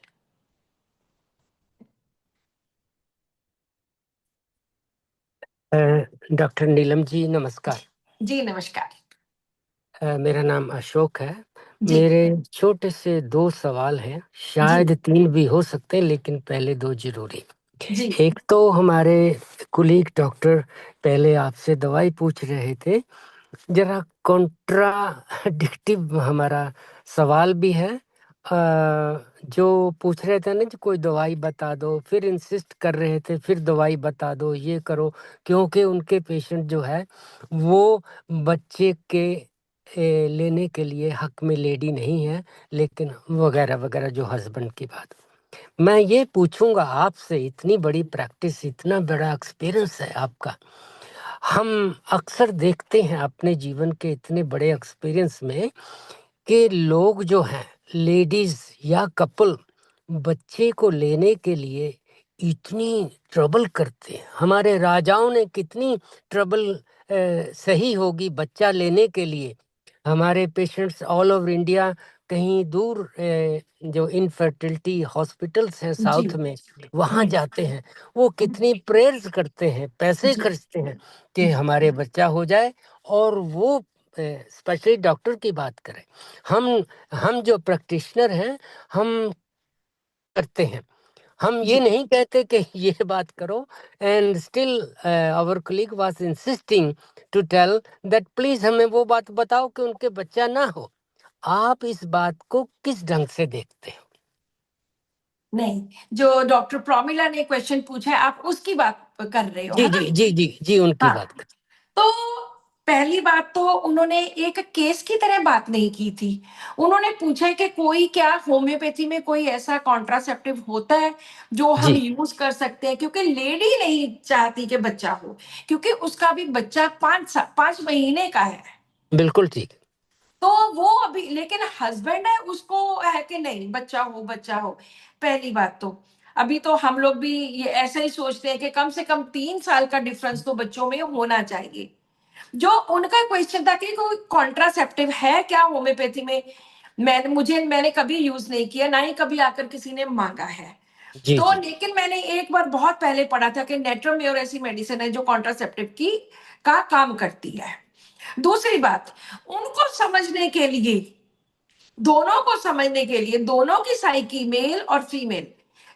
Speaker 4: Doctor Neelam ji नमस्कार।
Speaker 2: जी नमस्कार।
Speaker 4: मेरा नाम अशोक है।
Speaker 2: जी
Speaker 4: मेरे छोटे से 2 सवाल हैं,
Speaker 2: जी
Speaker 4: शायद 3 भी हो सकते हैं, लेकिन पहले 2 जरूरी।
Speaker 2: जी
Speaker 4: एक तो हमारे कुलीग डॉक्टर पहले आपसे दवाई पूछ रहे थे, जरा कॉन्ट्राडिक्टिव हमारा सवाल भी है। जो पूछ रहे थे ना कि कोई दवाई बता दो, फिर इंसिस्ट कर रहे थे फिर दवाई बता दो, ये करो, क्योंकि उनके पेशेंट जो है वो बच्चे के लेने के लिए हक में लेडी नहीं है, लेकिन वगैरह वगैरह, जो हस्बैंड की बात। मैं ये पूछूंगा आपसे, इतनी बड़ी प्रैक्टिस, इतना बड़ा एक्सपीरियंस है आपका, हम अक्सर देखते हैं अपने जीवन के इतने बड़े एक्सपीरियंस में कि लोग जो हैं, लेडीज या कपल, बच्चे को लेने के लिए इतनी ट्रबल करते हैं। हमारे राजाओं ने कितनी ट्रबल सही होगी बच्चा लेने के लिए। हमारे पेशेंट्स ऑल ओवर इंडिया, कहीं दूर जो इनफर्टिलिटी हॉस्पिटल्स हैं
Speaker 2: जी
Speaker 4: साउथ में, वहाँ
Speaker 2: जी
Speaker 4: जाते हैं, वो कितनी प्रेयर्स करते हैं, पैसे
Speaker 2: जी
Speaker 4: खर्चते हैं कि हमारे बच्चा हो जाए। और वो स्पेशली डॉक्टर की बात करें, हम जो प्रैक्टिशनर हैं, हम करते हैं, हम ये
Speaker 2: जी
Speaker 4: नहीं कहते कि ये बात करो। And still our colleague was insisting to tell that please हमें वो बात बताओ कि उनके बच्चा ना हो। आप इस बात को किस ढंग से देखते हो?
Speaker 2: नहीं, जो डॉक्टर प्रोमिला ने क्वेश्चन पूछा है आप उसकी बात कर रहे हो,
Speaker 4: जी
Speaker 2: है ना?
Speaker 4: जी जी जी जी, उनकी
Speaker 2: हाँ,
Speaker 4: बात कर।
Speaker 2: तो पहली बात तो उन्होंने एक केस की तरह बात नहीं की थी। उन्होंने पूछा कि कोई क्या होम्योपैथी में कोई ऐसा कॉन्ट्रासेप्टिव होता है जो हम
Speaker 4: जी
Speaker 2: यूज कर सकते हैं, क्योंकि लेडी नहीं चाहती कि बच्चा हो, क्योंकि उसका भी बच्चा 5 महीने का है।
Speaker 4: बिल्कुल ठीक।
Speaker 2: तो वो अभी, लेकिन हस्बैंड है, उसको है कि नहीं बच्चा हो बच्चा हो। पहली बात तो अभी तो हम लोग भी ये ऐसा ही सोचते हैं कि कम से कम 3 साल का डिफरेंस तो बच्चों में होना चाहिए। जो उनका क्वेश्चन था कि कोई कॉन्ट्रासेप्टिव है क्या होम्योपैथी में, मैंने कभी यूज नहीं किया, ना ही कभी आकर किसी ने मांगा है।
Speaker 4: जी
Speaker 2: तो
Speaker 4: जी।
Speaker 2: लेकिन मैंने एक बार बहुत पहले पढ़ा था कि नेट्रोम्योर ऐसी मेडिसिन है जो कॉन्ट्रासेप्टिव की का काम करती है। दूसरी बात, उनको समझने के लिए, दोनों को समझने के लिए, दोनों की साइकी, मेल और फीमेल,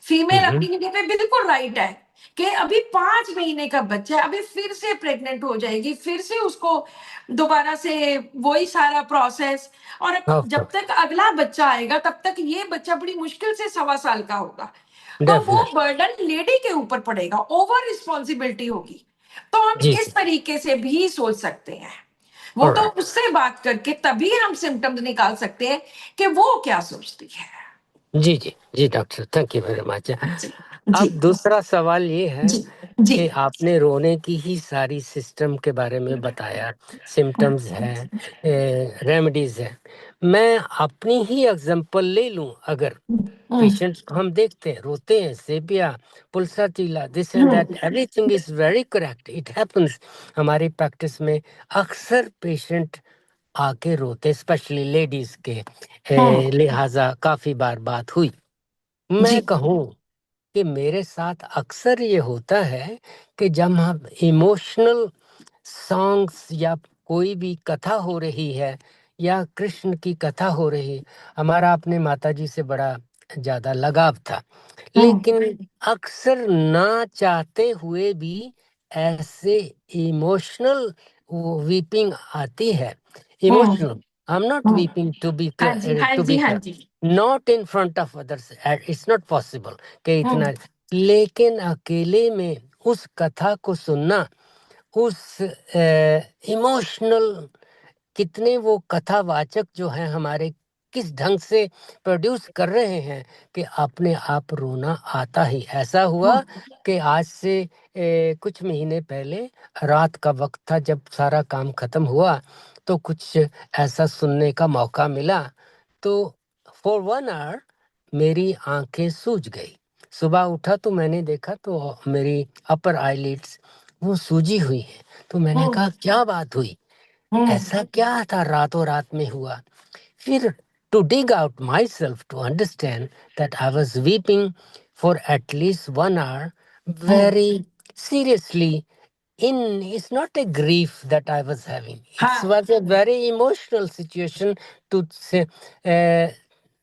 Speaker 2: फीमेल
Speaker 4: हम्म।
Speaker 2: अपनी जगह पे बिल्कुल राइट है कि अभी 5 महीने का बच्चा है, अभी फिर से प्रेग्नेंट हो जाएगी, फिर से उसको दोबारा से वही सारा प्रोसेस, और
Speaker 4: ऑफ
Speaker 2: जब
Speaker 4: कोर्स।
Speaker 2: तक अगला बच्चा आएगा तब तक ये बच्चा बड़ी मुश्किल से 1.25 साल का होगा। तो वो
Speaker 4: डेफिनेटली।
Speaker 2: बर्डन लेडी के ऊपर पड़ेगा, ओवर रिस्पॉन्सिबिलिटी होगी। तो हम
Speaker 4: जी
Speaker 2: इस
Speaker 4: जी।
Speaker 2: तरीके से भी सोच सकते हैं। वो तो
Speaker 4: ऑलराइट।
Speaker 2: उससे बात करके तभी हम सिम्टम्स निकाल सकते हैं कि वो क्या सोचती है।
Speaker 4: जी जी जी doctor, thank you very much.
Speaker 2: जी जी
Speaker 4: अब दूसरा सवाल ये है
Speaker 2: जी जी
Speaker 4: कि आपने रोने की ही सारी सिस्टम के बारे में बताया, सिम्टम्स हैं, रेमेडीज है। मैं अपनी ही एग्जांपल ले लूं, अगर पेशेंट्स को हम देखते हैं रोते हैं, sepia, pulsatilla, this and that, everything is very correct, it happens हमारी प्रैक्टिस में। अक्सर पेशेंट आके रोते, स्पेशली लेडीज के, लिहाजा काफी बार बात हुई।
Speaker 2: जी
Speaker 4: मैं कहूँ कि मेरे साथ अक्सर ये होता है कि जब हम इमोशनल सॉन्ग्स या कोई भी कथा हो रही है या कृष्ण की कथा हो रही, हमारा अपने माताजी से बड़ा ज्यादा लगाव था, लेकिन अक्सर ना चाहते हुए भी ऐसे इमोशनल वीपिंग आती है। Emotional, I am not weeping to be
Speaker 2: हाँ जी हाँ
Speaker 4: टू
Speaker 2: जी
Speaker 4: बी
Speaker 2: हाँ जी
Speaker 4: not in front of others, it's not possible कि इतना, लेकिन अकेले में उस कथा को सुनना, उस इमोशनल, कितने वो कथावाचक जो हैं हमारे किस ढंग से प्रोड्यूस कर रहे हैं कि अपने आप रोना आता ही। ऐसा हुआ कि आज से कुछ महीने पहले रात का वक्त था, जब सारा काम खत्म हुआ तो कुछ ऐसा सुनने का मौका मिला, तो फॉर 1 आवर मेरी आंखें सूज गई। सुबह उठा तो मैंने देखा तो मेरी अपर आईलिड्स वो सूजी हुई है। तो मैंने कहा क्या बात हुई, ऐसा क्या था रातों रात में हुआ। फिर to dig out myself to understand that I was weeping for at least 1 hour very seriously. It's not a grief that I was having. It
Speaker 2: हाँ
Speaker 4: was a very emotional situation to say,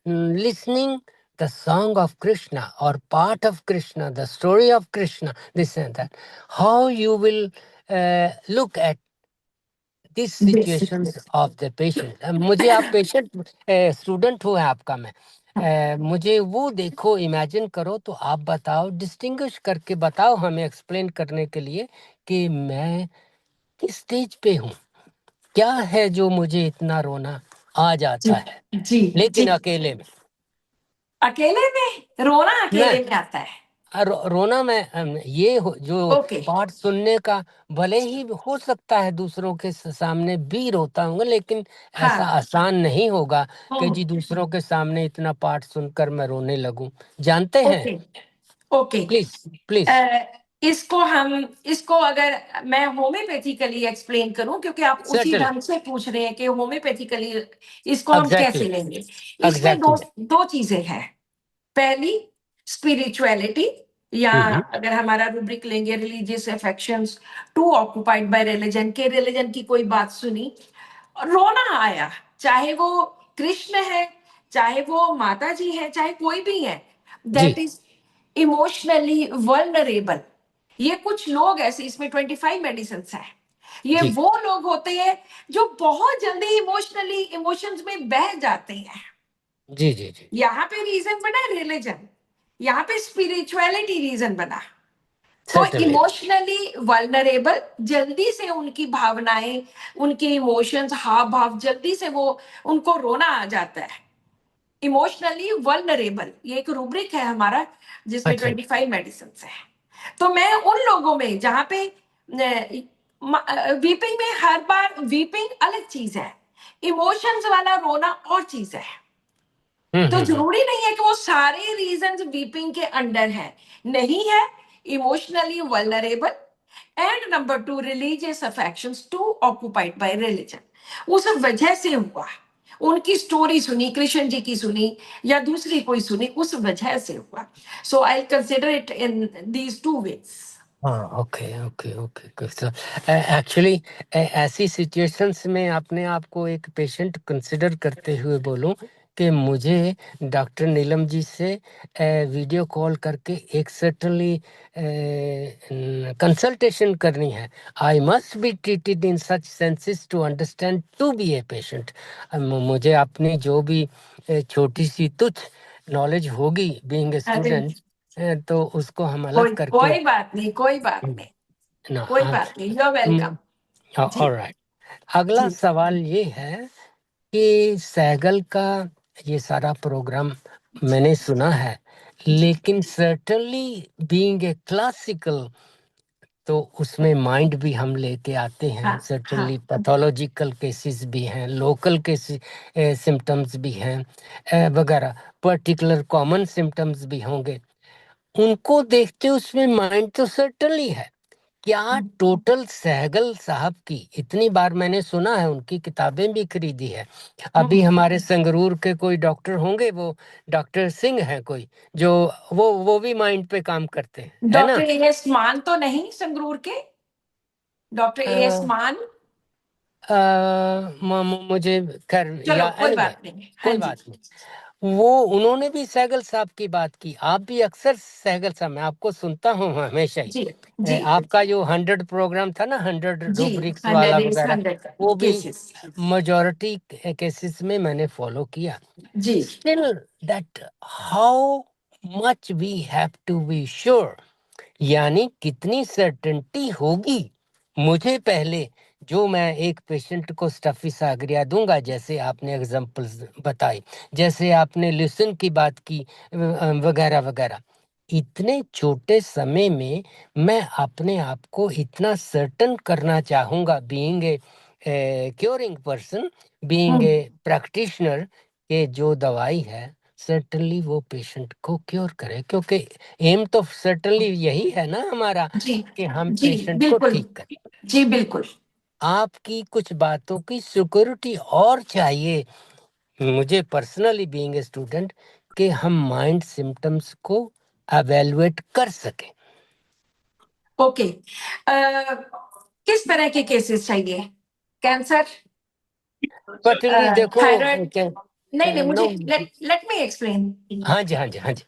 Speaker 4: listening the song of Krishna or part of Krishna, the story of Krishna, this and that. How you will look at this situations of the patient. मुझे आप patient student हो आपका, मैं मुझे वो देखो, imagine करो, तो आप बताओ, डिस्टिंग्विश करके बताओ हमें, एक्सप्लेन करने के लिए कि मैं किस स्टेज पे हूँ, क्या है जो मुझे इतना रोना आ जाता
Speaker 2: जी
Speaker 4: है,
Speaker 2: जी
Speaker 4: लेकिन
Speaker 2: जी
Speaker 4: अकेले में।
Speaker 2: अकेले में रोना,
Speaker 4: मैं
Speaker 2: अकेले में आता है।
Speaker 4: रोना में जो
Speaker 2: ओके
Speaker 4: पाठ सुनने का, भले ही हो सकता है दूसरों के सामने भी रोता हूँ, लेकिन ऐसा
Speaker 2: हाँ
Speaker 4: आसान नहीं होगा कि
Speaker 2: हम्म
Speaker 4: जी दूसरों के सामने इतना पाठ सुनकर मैं रोने लगूं। जानते हैं,
Speaker 2: ओके ओके
Speaker 4: प्लीज प्लीज।
Speaker 2: इसको अगर मैं होम्योपैथिकली एक्सप्लेन करूं, क्योंकि आप उसी
Speaker 4: सेटल।
Speaker 2: ढंग से पूछ रहे हैं कि होम्योपैथिकली इसको हम कैसे
Speaker 4: एग्जैक्टली
Speaker 2: लेंगे। इसमें दो
Speaker 4: एग्जैक्टली।
Speaker 2: दो चीजें हैं। पहली, स्पिरिचुअलिटी, या अगर हमारा रूब्रिक लेंगे religious affections, to occupied by religion, के रिलीजन की कोई बात सुनी, रोना आया, चाहे वो कृष्ण है, चाहे वो माता जी है, चाहे कोई भी है,
Speaker 4: जी
Speaker 2: दैट इज इमोशनली वल्नरेबल। ये कुछ लोग ऐसे, इसमें 25 मेडिसिन है, ये
Speaker 4: जी
Speaker 2: वो लोग होते हैं जो बहुत जल्दी इमोशनली इमोशंस में बह जाते हैं।
Speaker 4: जी जी जी।
Speaker 2: यहाँ पे रीजन बना रिलीजन, यहाँ पे स्पिरिचुअलिटी रीजन बना। तो
Speaker 4: Certainly.
Speaker 2: इमोशनली वल्नरेबल, जल्दी से उनकी भावनाएं, उनके इमोशंस, हाव भाव, जल्दी से वो उनको रोना आ जाता है। इमोशनली वल्नरेबल, ये एक रूब्रिक है हमारा जिसमें
Speaker 4: अच्छा।
Speaker 2: 25 मेडिसिन है। तो मैं उन लोगों में जहां पे वीपिंग में हर बार वीपिंग अलग चीज है, इमोशंस वाला रोना और चीज है। तो जरूरी नहीं है कि वो सारे रीजंस वीपिंग के अंडर है, नहीं है। Emotionally vulnerable and number 2 religious affections to occupied by religion. उस वजह से हुआ, उनकी स्टोरी सुनी, कृष्ण जी की सुनी या दूसरी कोई सुनी, उस वजह से हुआ। So I consider it in these two ways.
Speaker 4: हाँ, ओके ओके ओके। एक्चुअली ऐसी सिचुएशंस में अपने आप को एक पेशेंट कंसिडर करते हुए बोलूं कि मुझे डॉक्टर नीलम जी से वीडियो कॉल करके एक सर्टनली कंसल्टेशन करनी है। I must be treated in such senses to understand to be a patient. मुझे अपनी जो भी छोटी सी तुच्छ नॉलेज होगी बीइंग ए स्टूडेंट, तो उसको हम अलग
Speaker 2: कोई
Speaker 4: करके
Speaker 2: कोई बात नहीं, कोई बात नहीं,
Speaker 4: ना।
Speaker 2: कोई बात नहीं, यू आर वेलकम जी।
Speaker 4: ऑलराइट। अगला
Speaker 2: जी
Speaker 4: सवाल ये है कि सहगल का ये सारा प्रोग्राम मैंने सुना है, लेकिन सर्टनली बीइंग ए क्लासिकल, तो उसमें माइंड भी हम लेके आते हैं।
Speaker 2: हाँ
Speaker 4: सर्टनली
Speaker 2: हाँ
Speaker 4: पैथोलॉजिकल केसेस भी हैं, लोकल केसेस सिम्टम्स भी हैं वगैरह, पर्टिकुलर कॉमन सिम्टम्स भी होंगे। उनको देखते उसमें माइंड तो सर्टनली है। क्या टोटल सहगल साहब की, इतनी बार मैंने सुना है, उनकी किताबें भी खरीदी है। अभी हमारे संगरूर के कोई डॉक्टर होंगे, वो डॉक्टर सिंह हैं कोई, जो वो भी माइंड पे काम करते हैं, है ना?
Speaker 2: डॉक्टर एएस मान तो नहीं संगरूर के? डॉक्टर एएस मान,
Speaker 4: मुझे कर
Speaker 2: चलो
Speaker 4: या
Speaker 2: कोई
Speaker 4: एनीवे,
Speaker 2: बात नहीं, हाँ
Speaker 4: कोई
Speaker 2: जी।
Speaker 4: बात नहीं। वो उन्होंने भी सहगल साहब की बात की। आप भी अक्सर सहगल साहब, मैं आपको सुनता हूँ हमेशा ही।
Speaker 2: जी जी
Speaker 4: आपका जो 100 प्रोग्राम था ना, 100
Speaker 2: जी,
Speaker 4: रूब्रिक्स
Speaker 2: 100
Speaker 4: वाला
Speaker 2: इज
Speaker 4: वगैरह,
Speaker 2: 100
Speaker 4: वो भी
Speaker 2: केसेस
Speaker 4: majority केसेस में मैंने फॉलो किया।
Speaker 2: जी।
Speaker 4: Still that how much we have to be sure, यानी कितनी सर्टेनिटी होगी। मुझे पहले जो मैं एक पेशेंट को स्टफी सागरिया दूंगा, जैसे आपने एग्जांपल्स बताई, जैसे आपने लिसन की बात की वगैरह वगैरह, इतने छोटे समय में मैं अपने आप को इतना सर्टन करना चाहूँगा, being a curing person, being a practitioner, के जो दवाई है सर्टनली वो पेशेंट को क्योर करे, क्योंकि एम तो सर्टनली यही है ना हमारा,
Speaker 2: जी
Speaker 4: कि हम
Speaker 2: जी
Speaker 4: पेशेंट को
Speaker 2: बिल्कुल,
Speaker 4: ठीक करें।
Speaker 2: जी बिल्कुल।
Speaker 4: आपकी कुछ बातों की सिक्योरिटी और चाहिए मुझे पर्सनली बीइंग ए स्टूडेंट, कि हम माइंड सिम्टम्स को एवेलुएट कर सकें।
Speaker 2: ओके, किस तरह के केसेस चाहिए? कैंसर,
Speaker 4: पर्टिकुलरली देखो
Speaker 2: थायराइड? नहीं नहीं,
Speaker 4: नो,
Speaker 2: मुझे लेट मी एक्सप्लेन।
Speaker 4: हाँ जी हाँ जी हाँ जी।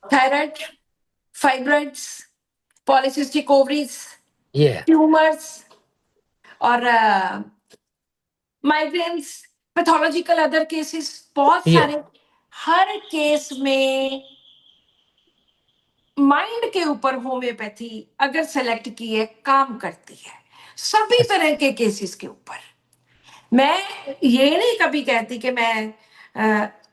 Speaker 2: थायराइड, फाइब्रॉइड्स, पॉलीसिस्टिक ओवरीज,
Speaker 4: ये
Speaker 2: ट्यूमर्स और माइग्रेन्स, पैथोलॉजिकल अदर केसेस, बहुत
Speaker 4: ये
Speaker 2: सारे। हर केस में माइंड के ऊपर होम्योपैथी अगर सेलेक्ट की है, काम करती है सभी तरह के केसेस के ऊपर। मैं ये नहीं कभी कहती कि मैं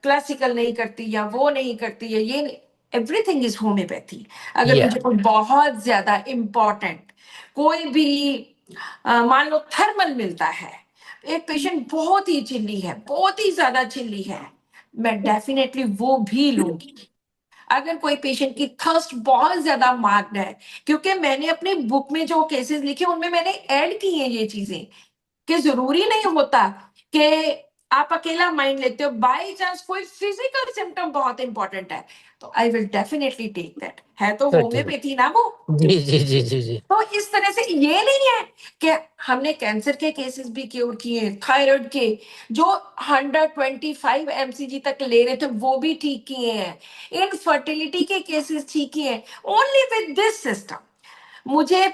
Speaker 2: क्लासिकल नहीं करती या वो नहीं करती है, ये नहीं। Everything is homeopathy. अगर
Speaker 4: ये
Speaker 2: मुझे कोई बहुत ज्यादा इम्पोर्टेंट कोई भी मान लो थर्मल मिलता है, एक पेशेंट बहुत ही चिल्ली है, बहुत ही ज्यादा चिल्ली है, मैं डेफिनेटली वो भी लूंगी। अगर कोई पेशेंट की थर्स्ट बहुत ज्यादा मार्क्ड है, क्योंकि मैंने अपनी बुक में जो केसेस लिखे उनमें मैंने ऐड की हैं ये चीजें, कि जरूरी नहीं होता कि आप अकेला माइंड लेते हो, बाय चांस कोई फिजिकल सिम्टम बहुत इंपॉर्टेंट है, तो I will definitely take that. है तो
Speaker 4: सर्टेन,
Speaker 2: होम्योपैथी ना वो।
Speaker 4: जी जी जी जी जी।
Speaker 2: तो इस तरह से ये नहीं है कि हमने कैंसर के केसेस भी क्योर किए, थायराइड के जो 125 mcg तक ले रहे थे वो भी ठीक किए हैं, इनफर्टिलिटी के केसेस ठीक किए हैं, ओनली विद दिस सिस्टम। मुझे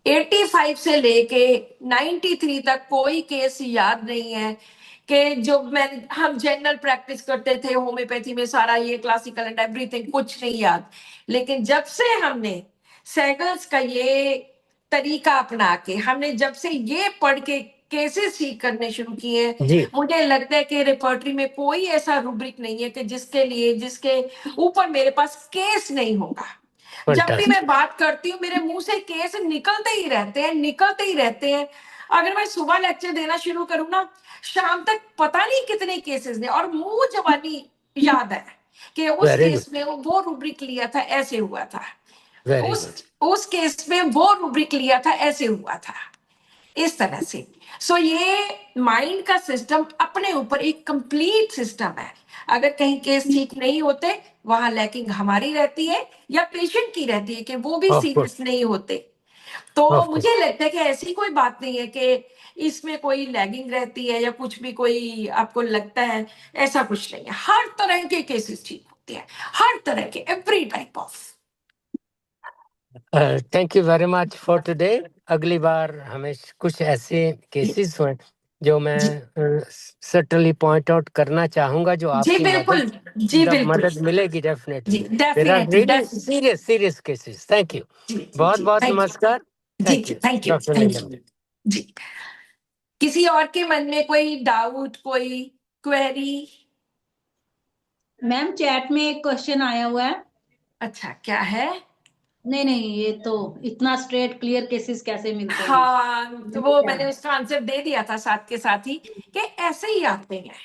Speaker 2: 85 से लेके 93 तक कोई केस याद नहीं है कि जो मैं हम जनरल प्रैक्टिस करते थे होम्योपैथी में सारा ये क्लासिकल एंड एवरीथिंग कुछ नहीं याद। लेकिन जब से हमने सैगल्स का ये तरीका अपना के हमने जब से ये पढ़ के केसेस ठीक करने शुरू किए,
Speaker 4: जी
Speaker 2: मुझे लगता है कि रिपर्टरी में कोई ऐसा रूब्रिक नहीं है कि जिसके ऊपर मेरे पास केस नहीं होगा। जब भी
Speaker 4: फंटास्टिक
Speaker 2: मैं बात करती हूँ मेरे मुंह से केस निकलते ही रहते हैं। अगर मैं सुबह लेक्चर देना शुरू करूँ ना, शाम तक पता नहीं कितने केसेस ने, और मुंह जवानी याद है कि उस
Speaker 4: वेरी गुड
Speaker 2: केस में वो रूब्रिक लिया था, ऐसे हुआ था।
Speaker 4: वेरी गुड
Speaker 2: उस केस में वो रूब्रिक लिया था, ऐसे हुआ था, इस तरह से। सो ये माइंड का सिस्टम अपने ऊपर एक कंप्लीट सिस्टम है। अगर कहीं केस ठीक नहीं होते, वहां लैकिंग हमारी रहती है या पेशेंट की रहती है कि वो भी
Speaker 4: ऑफ
Speaker 2: सीरियस
Speaker 4: कोर्स
Speaker 2: नहीं होते। तो
Speaker 4: ऑफ कोर्स
Speaker 2: मुझे लगता है कि ऐसी कोई बात नहीं है कि इसमें कोई लैगिंग रहती है या कुछ भी कोई आपको लगता है, ऐसा कुछ नहीं है। हर तरह के केसेस ठीक होते हैं, हर तरह के, every type of.
Speaker 4: Thank you very much for today. अगली बार हमें कुछ ऐसे केसेस हुए जो मैं
Speaker 2: जी
Speaker 4: सर्टनली पॉइंट आउट करना चाहूंगा, जो
Speaker 2: जी
Speaker 4: आपकी
Speaker 2: बिल्कुल, जी बिल्कुल,
Speaker 4: मदद मिलेगी
Speaker 2: जी
Speaker 4: definitely. There are
Speaker 2: definitely
Speaker 4: really
Speaker 2: definitely,
Speaker 4: serious cases. Thank you,
Speaker 2: जी
Speaker 4: बहुत
Speaker 2: जी
Speaker 4: बहुत
Speaker 2: थैंक यू,
Speaker 4: नमस्कार।
Speaker 2: जी
Speaker 4: थैंक
Speaker 2: जी
Speaker 4: you
Speaker 2: thank you
Speaker 4: doctor
Speaker 2: thank
Speaker 4: Neelam.
Speaker 2: You जी। किसी और के मन में कोई डाउट, कोई क्वेरी?
Speaker 1: मैम चैट में एक क्वेश्चन आया हुआ है।
Speaker 2: अच्छा, क्या है?
Speaker 1: नहीं, ये तो इतना स्ट्रेट क्लियर केसेस कैसे मिलते हैं?
Speaker 2: हाँ, तो वो मैंने उसका आंसर दे दिया था साथ के साथ ही कि ऐसे ही आते हैं,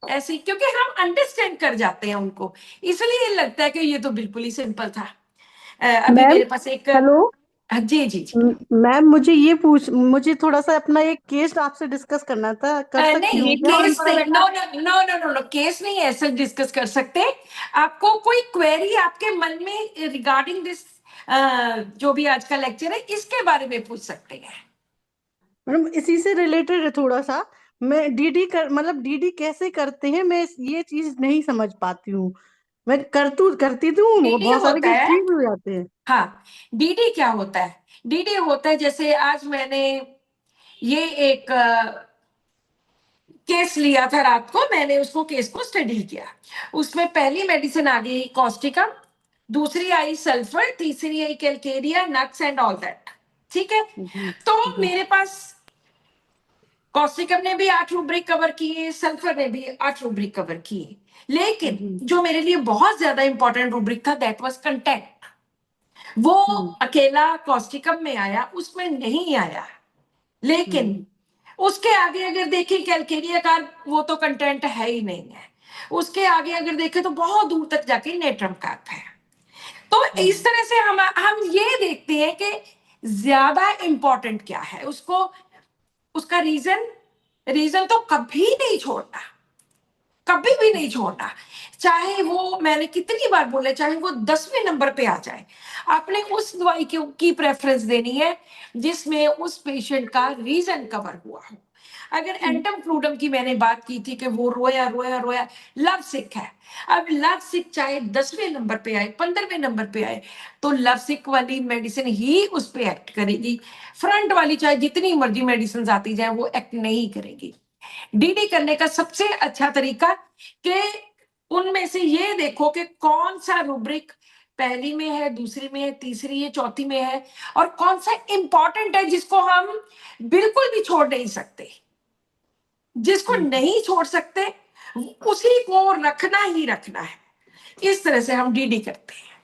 Speaker 2: ऐसे ही, क्योंकि हम अंडरस्टैंड कर जाते हैं उनको, इसलिए लगता है कि ये तो बिल्कुल ही सिंपल था। अभी
Speaker 5: मैम
Speaker 2: मेरे पास एक,
Speaker 5: हेलो
Speaker 2: जी जी जी,
Speaker 5: मैम मुझे थोड़ा सा अपना एक केस आपसे डिस्कस करना था, कर सकती
Speaker 2: नहीं
Speaker 5: हूँ क्या?
Speaker 2: केस नहीं, no no no no no no, case नहीं ऐसे डिस्कस कर सकते। आपको कोई क्वेरी आपके मन में रिगार्डिंग दिस, जो भी आज का लेक्चर है, इसके बारे में पूछ सकते हैं।
Speaker 5: मैडम इसी से रिलेटेड है थोड़ा सा। मैं मतलब डीडी कैसे करते हैं, मैं ये चीज नहीं समझ पाती हूँ। मैं करती तो हूँ, वो
Speaker 2: डीडी
Speaker 5: बहुत सारे
Speaker 2: होता
Speaker 5: केस
Speaker 2: है,
Speaker 5: ठीक हो जाते हैं।
Speaker 2: हाँ, डीडी क्या होता है? डीडी होता है, जैसे आज मैंने ये एक केस लिया था, रात को मैंने उसको केस को स्टडी किया। उसमें पहली मेडिसिन आ गई कॉस्टिकम, दूसरी आई सल्फर, तीसरी आई calcarea, nuts and all that. ठीक है,
Speaker 5: जी
Speaker 2: तो
Speaker 5: जी
Speaker 2: मेरे पास कॉस्टिकम ने भी 8 रूब्रिक कवर किए, सल्फर ने भी 8 रूब्रिक कवर किए, लेकिन
Speaker 5: जी
Speaker 2: जो मेरे लिए बहुत ज्यादा इंपॉर्टेंट रूब्रिक था, दैट वाज कंटेंट, वो
Speaker 5: हम्म
Speaker 2: अकेला कॉस्टिकम में आया, उसमें नहीं आया। लेकिन
Speaker 5: हम्म
Speaker 2: उसके आगे अगर देखें कैलकेरिया का, वो तो कंटेंट है ही नहीं है। उसके आगे अगर देखें तो बहुत दूर तक जाके नेट्रम कार्प है। तो इस तरह से हम ये देखते हैं कि ज्यादा इंपॉर्टेंट क्या है, उसको, उसका रीजन, रीजन तो कभी नहीं छोड़ना, कभी भी नहीं छोड़ना। चाहे वो, मैंने कितनी बार बोला, चाहे वो 10वें नंबर पे आ जाए, आपने उस दवाई की प्रेफरेंस देनी है जिसमें उस पेशेंट का रीजन कवर हुआ हो। अगर एंटम फ्लूडम की मैंने बात की थी कि वो रोया रोया रोया, लव सिक है, अब लव सिक चाहे 10वें नंबर पे आए, 15वें नंबर पे आए, तो लव सिक वाली मेडिसिन ही उस पे एक्ट करेगी। फ्रंट वाली चाहे जितनी मर्जी मेडिसिन आती जाए, वो एक्ट नहीं करेगी। डीडी करने का सबसे अच्छा तरीका कि उनमें से ये देखो कि कौन सा रूब्रिक पहली में है, दूसरी में है, तीसरी है, चौथी में है, और कौन सा इंपॉर्टेंट है जिसको हम बिल्कुल भी छोड़ नहीं सकते। जिसको नहीं छोड़ सकते उसी को रखना ही रखना है। इस तरह से हम डीडी करते हैं।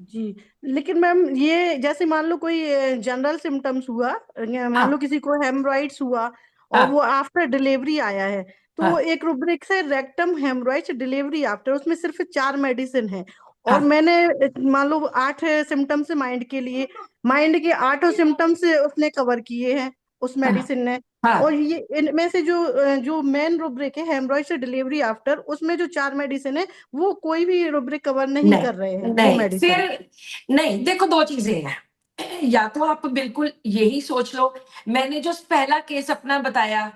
Speaker 5: जी। लेकिन मैम ये जैसे मान लो कोई जनरल सिम्टम्स हुआ, मान लो
Speaker 2: हाँ
Speaker 5: किसी को हेमरॉइड्स हुआ और वो
Speaker 2: हाँ
Speaker 5: आफ्टर डिलीवरी आया है, तो
Speaker 2: हाँ
Speaker 5: एक रूब्रिक से रेक्टम हेमरॉइड्स डिलीवरी आफ्टर, उसमें सिर्फ 4 मेडिसिन है। और
Speaker 2: हाँ
Speaker 5: मैंने मान लो 8 सिम्टम्स माइंड के लिए, माइंड के 8 सिम्टम्स उसने कवर किए हैं उस
Speaker 2: हाँ
Speaker 5: मेडिसिन ने। और
Speaker 2: हाँ,
Speaker 5: ये इनमें से जो मेन रूब्रिक है हेमरॉइड से डिलीवरी आफ्टर, उसमें जो 4 मेडिसिन है वो कोई भी रूब्रिक कवर नहीं कर रहे हैं
Speaker 2: नहीं
Speaker 5: वो
Speaker 2: नहीं,
Speaker 5: मेडिसिन।
Speaker 2: फिर नहीं, देखो दो चीजें हैं, या तो आप बिल्कुल यही सोच लो, मैंने जो पहला केस अपना बताया,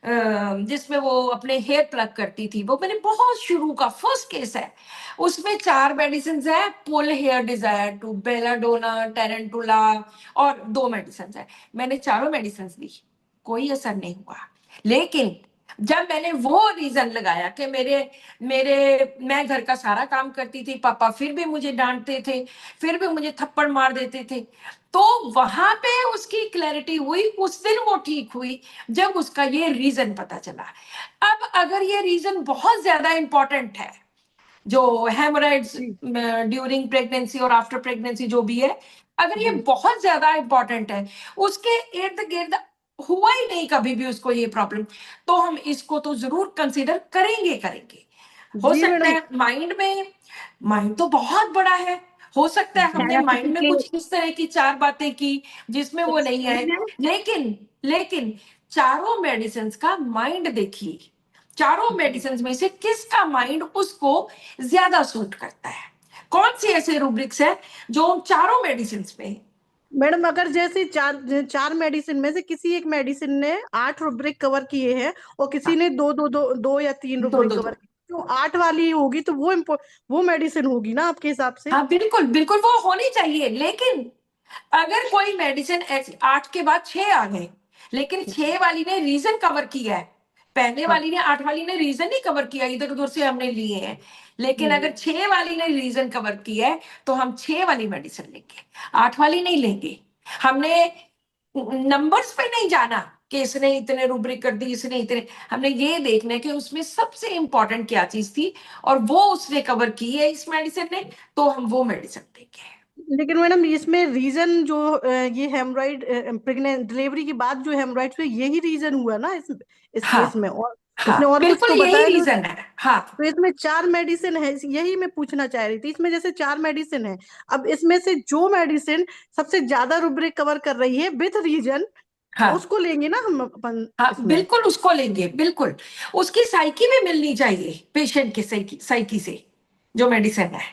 Speaker 2: जिसमें वो अपने हेयर प्लग करती थी, वो मैंने बहुत शुरू का फर्स्ट केस है, उसमें 4 मेडिसिन है, pull hair desire to, belladonna, tarentula, और 2 मेडिसिन है। मैंने चारों मेडिसिन दी, कोई असर नहीं हुआ। लेकिन जब मैंने वो रीजन लगाया कि मेरे मेरे मैं घर का सारा काम करती थी, पापा फिर भी मुझे डांटते थे, फिर भी मुझे थप्पड़ मार देते थे, तो वहां पे उसकी क्लैरिटी हुई, उस दिन वो ठीक हुई जब उसका ये रीजन पता चला। अब अगर ये रीजन बहुत ज्यादा इंपॉर्टेंट है, जो हेमोराइड्स
Speaker 5: जी
Speaker 2: ड्यूरिंग प्रेगनेंसी और आफ्टर प्रेगनेंसी जो भी है, अगर ये
Speaker 5: जी
Speaker 2: बहुत ज्यादा इंपॉर्टेंट है, उसके इर्द गिर्द हुआ ही नहीं कभी भी उसको ये प्रॉब्लम, तो हम इसको तो जरूर कंसीडर करेंगे करेंगे। हो
Speaker 5: जी
Speaker 2: सकता
Speaker 5: मैडम।
Speaker 2: है माइंड तो बहुत बड़ा है, हो सकता है हमने माइंड में
Speaker 1: थेराप्यूटिकली
Speaker 2: कुछ इस तरह की 4 बातें की जिसमें वो नहीं आए, लेकिन लेकिन चारों मेडिसिन का माइंड देखिए, चारों मेडिसिन में से किसका माइंड उसको ज्यादा सूट करता है, कौन सी ऐसे रूब्रिक्स है जो उन चारों मेडिसिन में।
Speaker 5: मैडम अगर जैसे चार मेडिसिन में से किसी एक मेडिसिन ने 8 रुब्रिक कवर किए हैं और किसी
Speaker 2: हाँ,
Speaker 5: ने दो या 3
Speaker 2: दो
Speaker 5: रुब्रिक
Speaker 2: दो
Speaker 5: कवर
Speaker 2: दो
Speaker 5: किए, जो 8 वाली होगी तो वो मेडिसिन होगी ना आपके हिसाब से?
Speaker 2: हाँ बिल्कुल बिल्कुल वो होनी चाहिए, लेकिन अगर कोई मेडिसिन 8 के बाद 6 आ गए, लेकिन 6 वाली ने रीजन कवर किया है, पहले
Speaker 5: हाँ
Speaker 2: वाली ने 8 वाली ने रीजन नहीं कवर किया, इधर उधर से हमने लिए हैं, लेकिन
Speaker 5: जी
Speaker 2: अगर 6 वाली ने रीजन कवर किया है तो हम 6 वाली मेडिसिन लेंगे, 8 वाली नहीं लेंगे। हमने नंबर्स पे नहीं जाना कि इसने इतने रूब्रिक कर दी, इसने इतने, हमने ये देखना है कि उसमें सबसे इंपॉर्टेंट क्या चीज थी और वो उसने कवर की है इस मेडिसिन ने, तो हम वो मेडिसिन देंगे।
Speaker 5: लेकिन मैडम इसमें रीजन जो ये हेमराइड प्रेग्नेंट डिलीवरी के बाद जो हेमराइड्स हुए यही रीजन हुआ ना इस
Speaker 2: हाँ
Speaker 5: केस में, और
Speaker 2: हाँ
Speaker 5: इसने और कुछ
Speaker 2: बिल्कुल
Speaker 5: तो
Speaker 2: यही
Speaker 5: बताया जो?
Speaker 2: रीजन है। हाँ
Speaker 5: तो इसमें 4 मेडिसिन है, यही मैं पूछना चाह रही थी। इसमें जैसे 4 मेडिसिन है, अब इसमें से जो मेडिसिन सबसे ज्यादा रुब्रिक कवर कर रही है विथ रीजन,
Speaker 2: हाँ
Speaker 5: उसको लेंगे ना हम अपन
Speaker 2: हाँ
Speaker 5: इसमें?
Speaker 2: बिल्कुल उसको लेंगे, बिल्कुल उसकी साइकी में मिलनी चाहिए, पेशेंट के साइकी से जो मेडिसिन है,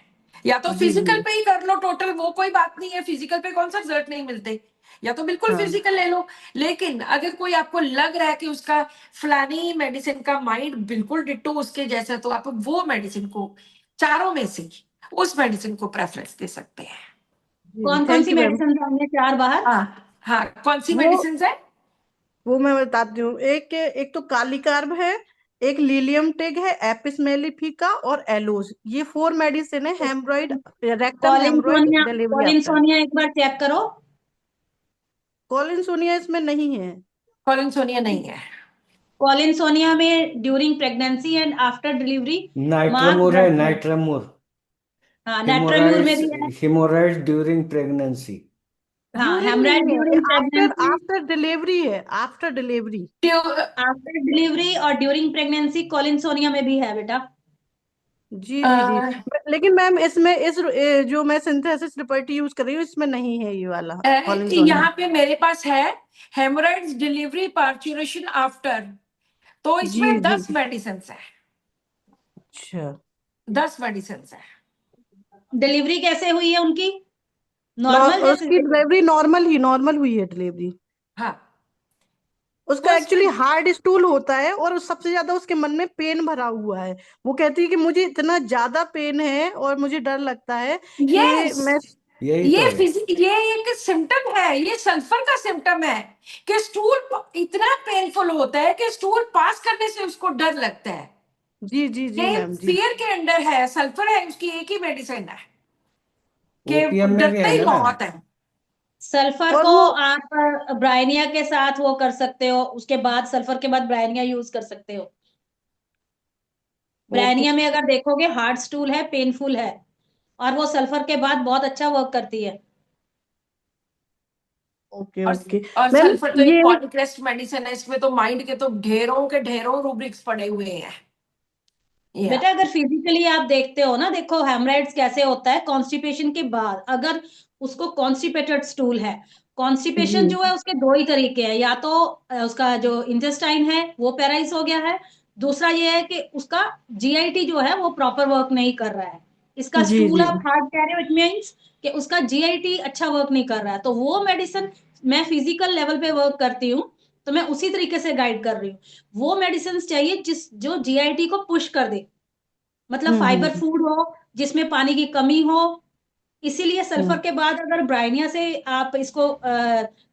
Speaker 2: या तो
Speaker 5: जी
Speaker 2: फिजिकल
Speaker 5: जी
Speaker 2: पे ही कर लो टोटल, वो कोई बात नहीं है, फिजिकल पे कौन सा रिजल्ट नहीं मिलते, या तो बिल्कुल
Speaker 5: हाँ
Speaker 2: फिजिकल ले लो। लेकिन अगर कोई आपको लग रहा है कि उसका फलानी मेडिसिन का माइंड बिल्कुल डिट्टो उसके जैसा, तो आप वो मेडिसिन को, चारों में से उस मेडिसिन को प्रेफरेंस दे सकते हैं।
Speaker 5: जी जी,
Speaker 1: कौन कौन
Speaker 5: थैंक
Speaker 1: सी
Speaker 5: यू मैम।
Speaker 1: मेडिसिन होंगे 4 बाहर?
Speaker 2: हाँ हाँ कौन सी
Speaker 5: वो
Speaker 2: मेडिसिन है?
Speaker 5: वो मैं बताती हूँ। एक तो कालीकार्ब है, एक लीलियम टिग है, एपिस मेलिफिका और एलोज, ये 4 मेडिसिन है haemorrhoid, rectum haemorrhoid
Speaker 1: collinsonia,
Speaker 5: delivery after.
Speaker 1: Collinsonia एक बार चेक करो।
Speaker 5: कॉलिनसोनिया इसमें नहीं है।
Speaker 2: कॉलिनसोनिया नहीं है।
Speaker 1: कॉलिनसोनिया में during pregnancy and after delivery mark
Speaker 6: natrum mur है,
Speaker 1: ब्लड,
Speaker 6: नाइट्रमोर।
Speaker 1: हाँ नेट्राम्यूर में
Speaker 6: हेमोराइड्स,
Speaker 1: भी है।
Speaker 6: Haemorrhoids during pregnancy.
Speaker 1: हाँ
Speaker 5: ड्यूरिंग
Speaker 1: हेमराइड
Speaker 5: नहीं है,
Speaker 1: during
Speaker 5: after
Speaker 1: pregnancy,
Speaker 5: after delivery है, आफ्टर डिलीवरी।
Speaker 1: आफ्टर डिलीवरी और ड्यूरिंग प्रेगनेंसी कॉलिनसोनिया में भी है बेटा।
Speaker 5: जी जी जी। लेकिन मैम इसमें जो मैं सिंथेसिस लिबर्टी यूज कर रही हूँ इसमें नहीं है ये वाला कॉलिनसोनिया।
Speaker 2: यहाँ पे मेरे पास है हेमोराइड्स डिलीवरी पार्चुरेशन आफ्टर, तो
Speaker 5: जी
Speaker 2: इसमें
Speaker 5: जी
Speaker 2: 10 मेडिसिन है,
Speaker 5: अच्छा।
Speaker 2: 10 मेडिसिन है।
Speaker 1: डिलीवरी कैसे हुई है उनकी, नॉर्मल या
Speaker 5: उसकी
Speaker 1: सिजेरियन?
Speaker 5: डिलीवरी नॉर्मल हुई है डिलीवरी।
Speaker 2: हाँ
Speaker 5: उसका एक्चुअली
Speaker 2: उसमें
Speaker 5: हार्ड स्टूल होता है और सबसे ज्यादा उसके मन में पेन भरा हुआ है। वो कहती है कि मुझे इतना ज्यादा पेन है और मुझे डर लगता है कि
Speaker 2: यस,
Speaker 5: मैं।
Speaker 6: यही तो है।
Speaker 2: ये एक सिम्टम है, ये सल्फर का सिम्टम है कि स्टूल इतना पेनफुल होता है कि स्टूल पास करने से उसको डर लगता है।
Speaker 5: जी जी जी
Speaker 2: ये
Speaker 5: मैम जी।
Speaker 2: फियर के अंडर है, सल्फर है, उसकी एक ही मेडिसिन है कि
Speaker 6: ओपीएम में भी
Speaker 2: डरता
Speaker 6: है
Speaker 2: ही
Speaker 6: ना मैम?
Speaker 2: बहुत है।
Speaker 1: सल्फर
Speaker 5: और
Speaker 1: को
Speaker 5: वो
Speaker 1: आप ब्रायनिया के साथ वो कर सकते हो, उसके बाद सल्फर के बाद ब्रायनिया यूज कर सकते हो।
Speaker 5: ओके
Speaker 1: ब्रायनिया में अगर देखोगे हार्ड स्टूल है, पेनफुल है, और वो सल्फर के बाद बहुत अच्छा वर्क करती है।
Speaker 5: ओके
Speaker 2: और
Speaker 5: ओके
Speaker 2: और
Speaker 5: मैम।
Speaker 2: सल्फर तो एक
Speaker 5: ये
Speaker 2: कॉन्ट्रेस्ट मेडिसिन है, इसमें तो माइंड के तो ढेरों के ढेरों रूब्रिक्स पड़े हुए हैं। या
Speaker 1: बेटा अगर फिजिकली आप देखते हो ना, देखो हेमराइड्स कैसे होता है कॉन्स्टिपेशन के बाद, अगर उसको कॉन्स्टिपेटेड स्टूल है,
Speaker 5: जी
Speaker 1: कॉन्स्टिपेशन जो है उसके 2 ही तरीके हैं, या तो उसका जो इंटेस्टाइन है वो पेराइज हो गया है, दूसरा ये है कि उसका जीआईटी जो है वो प्रॉपर वर्क नहीं कर रहा है। इसका
Speaker 5: जी
Speaker 1: स्टूल
Speaker 5: जी
Speaker 1: आप हार्ड कह रहे हो, इट मीन्स कि उसका जीआईटी अच्छा वर्क नहीं कर रहा है, तो वो मेडिसिन मैं फिजिकल लेवल पे वर्क करती हूँ, तो मैं उसी तरीके से गाइड कर रही हूँ। वो मेडिसिन चाहिए जो जीआईटी को पुश कर दे, मतलब फाइबर
Speaker 5: हम्म।
Speaker 1: फूड हो जिसमें पानी की कमी हो। इसीलिए
Speaker 5: हम्म।
Speaker 1: सल्फर के बाद अगर ब्रायनिया से आप इसको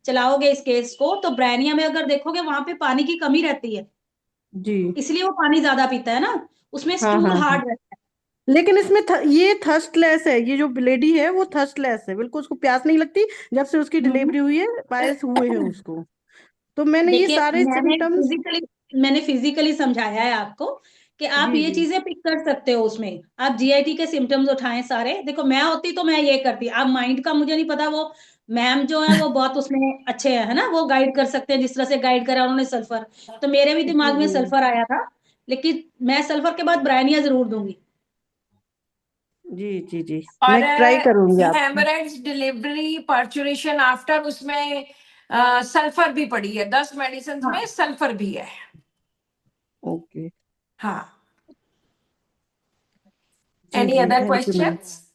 Speaker 1: चलाओगे इस केस को, तो ब्रायनिया में अगर देखोगे वहां पे पानी की कमी रहती है,
Speaker 5: जी।
Speaker 1: इसलिए वो पानी ज्यादा पीता है ना, उसमें
Speaker 5: हाँ
Speaker 1: स्टूल
Speaker 5: हाँ हाँ।
Speaker 1: हार्ड रहता
Speaker 5: लेकिन इसमें ये थर्स्टलेस है, ये जो लेडी है वो थर्स्टलेस है, बिल्कुल उसको प्यास नहीं लगती जब से उसकी
Speaker 1: है।
Speaker 5: डिलीवरी हुई है, पायल्स हुए हैं उसको। तो मैंने ये
Speaker 1: देखिए,
Speaker 5: सारे सिम्टम्स।
Speaker 1: मैंने फिजिकली समझाया है आपको कि आप
Speaker 5: जी
Speaker 1: ये
Speaker 5: जी
Speaker 1: चीजें पिक कर सकते हो उसमें। आप जीआईटी के सिम्टम्स उठाएं सारे। देखो, मैं होती तो मैं ये करती। अब माइंड का मुझे नहीं पता, वो मैम जो है वो बहुत उसमें अच्छे हैं, है ना, वो गाइड कर सकते हैं जिस तरह से गाइड करा उन्होंने सल्फर। तो मेरे भी
Speaker 5: जी
Speaker 1: दिमाग में
Speaker 5: जी
Speaker 1: सल्फर आया था, लेकिन मैं सल्फर के बाद ब्रायनिया जरूर दूंगी।
Speaker 5: जी जी जी।
Speaker 2: और
Speaker 5: मैं ट्राई करूंगी आप।
Speaker 2: हेमरेज डिलीवरी पार्चुरेशन आफ्टर, उसमें सल्फर भी पड़ी है, 10 मेडिसिन में
Speaker 1: हाँ
Speaker 2: सल्फर भी है।
Speaker 5: ओके।
Speaker 2: हाँ।
Speaker 5: जी
Speaker 2: एनी
Speaker 5: जी,
Speaker 2: other
Speaker 5: thank you ma'am.
Speaker 2: Questions?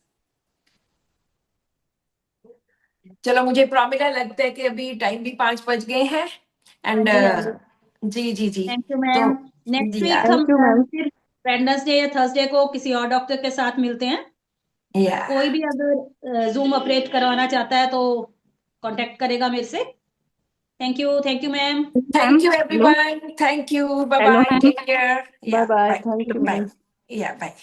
Speaker 2: चलो, मुझे प्रॉमिला लगता है कि अभी टाइम भी 5 बज गए हैं।
Speaker 1: हाँ
Speaker 2: एंड
Speaker 1: जी, हाँ जी।
Speaker 2: जी जी जी।
Speaker 1: थैंक यू
Speaker 2: तो
Speaker 1: मैम। नेक्स्ट वीक हम
Speaker 5: थैंक यू मैम।
Speaker 1: फिर वेडनेसडे या थर्सडे को किसी और डॉक्टर के साथ मिलते हैं।
Speaker 2: या
Speaker 1: कोई भी अगर जूम ऑपरेट करवाना चाहता है तो कांटेक्ट करेगा मेरे से। Thank you ma'am.
Speaker 2: Thank you
Speaker 5: hello.
Speaker 2: Everyone, thank you, bye
Speaker 5: hello
Speaker 2: bye,
Speaker 5: ma'am.
Speaker 2: Take care,
Speaker 5: bye
Speaker 2: या
Speaker 5: bye,
Speaker 2: bye
Speaker 5: thank you
Speaker 2: bye,
Speaker 5: ma'am.
Speaker 2: या बाय।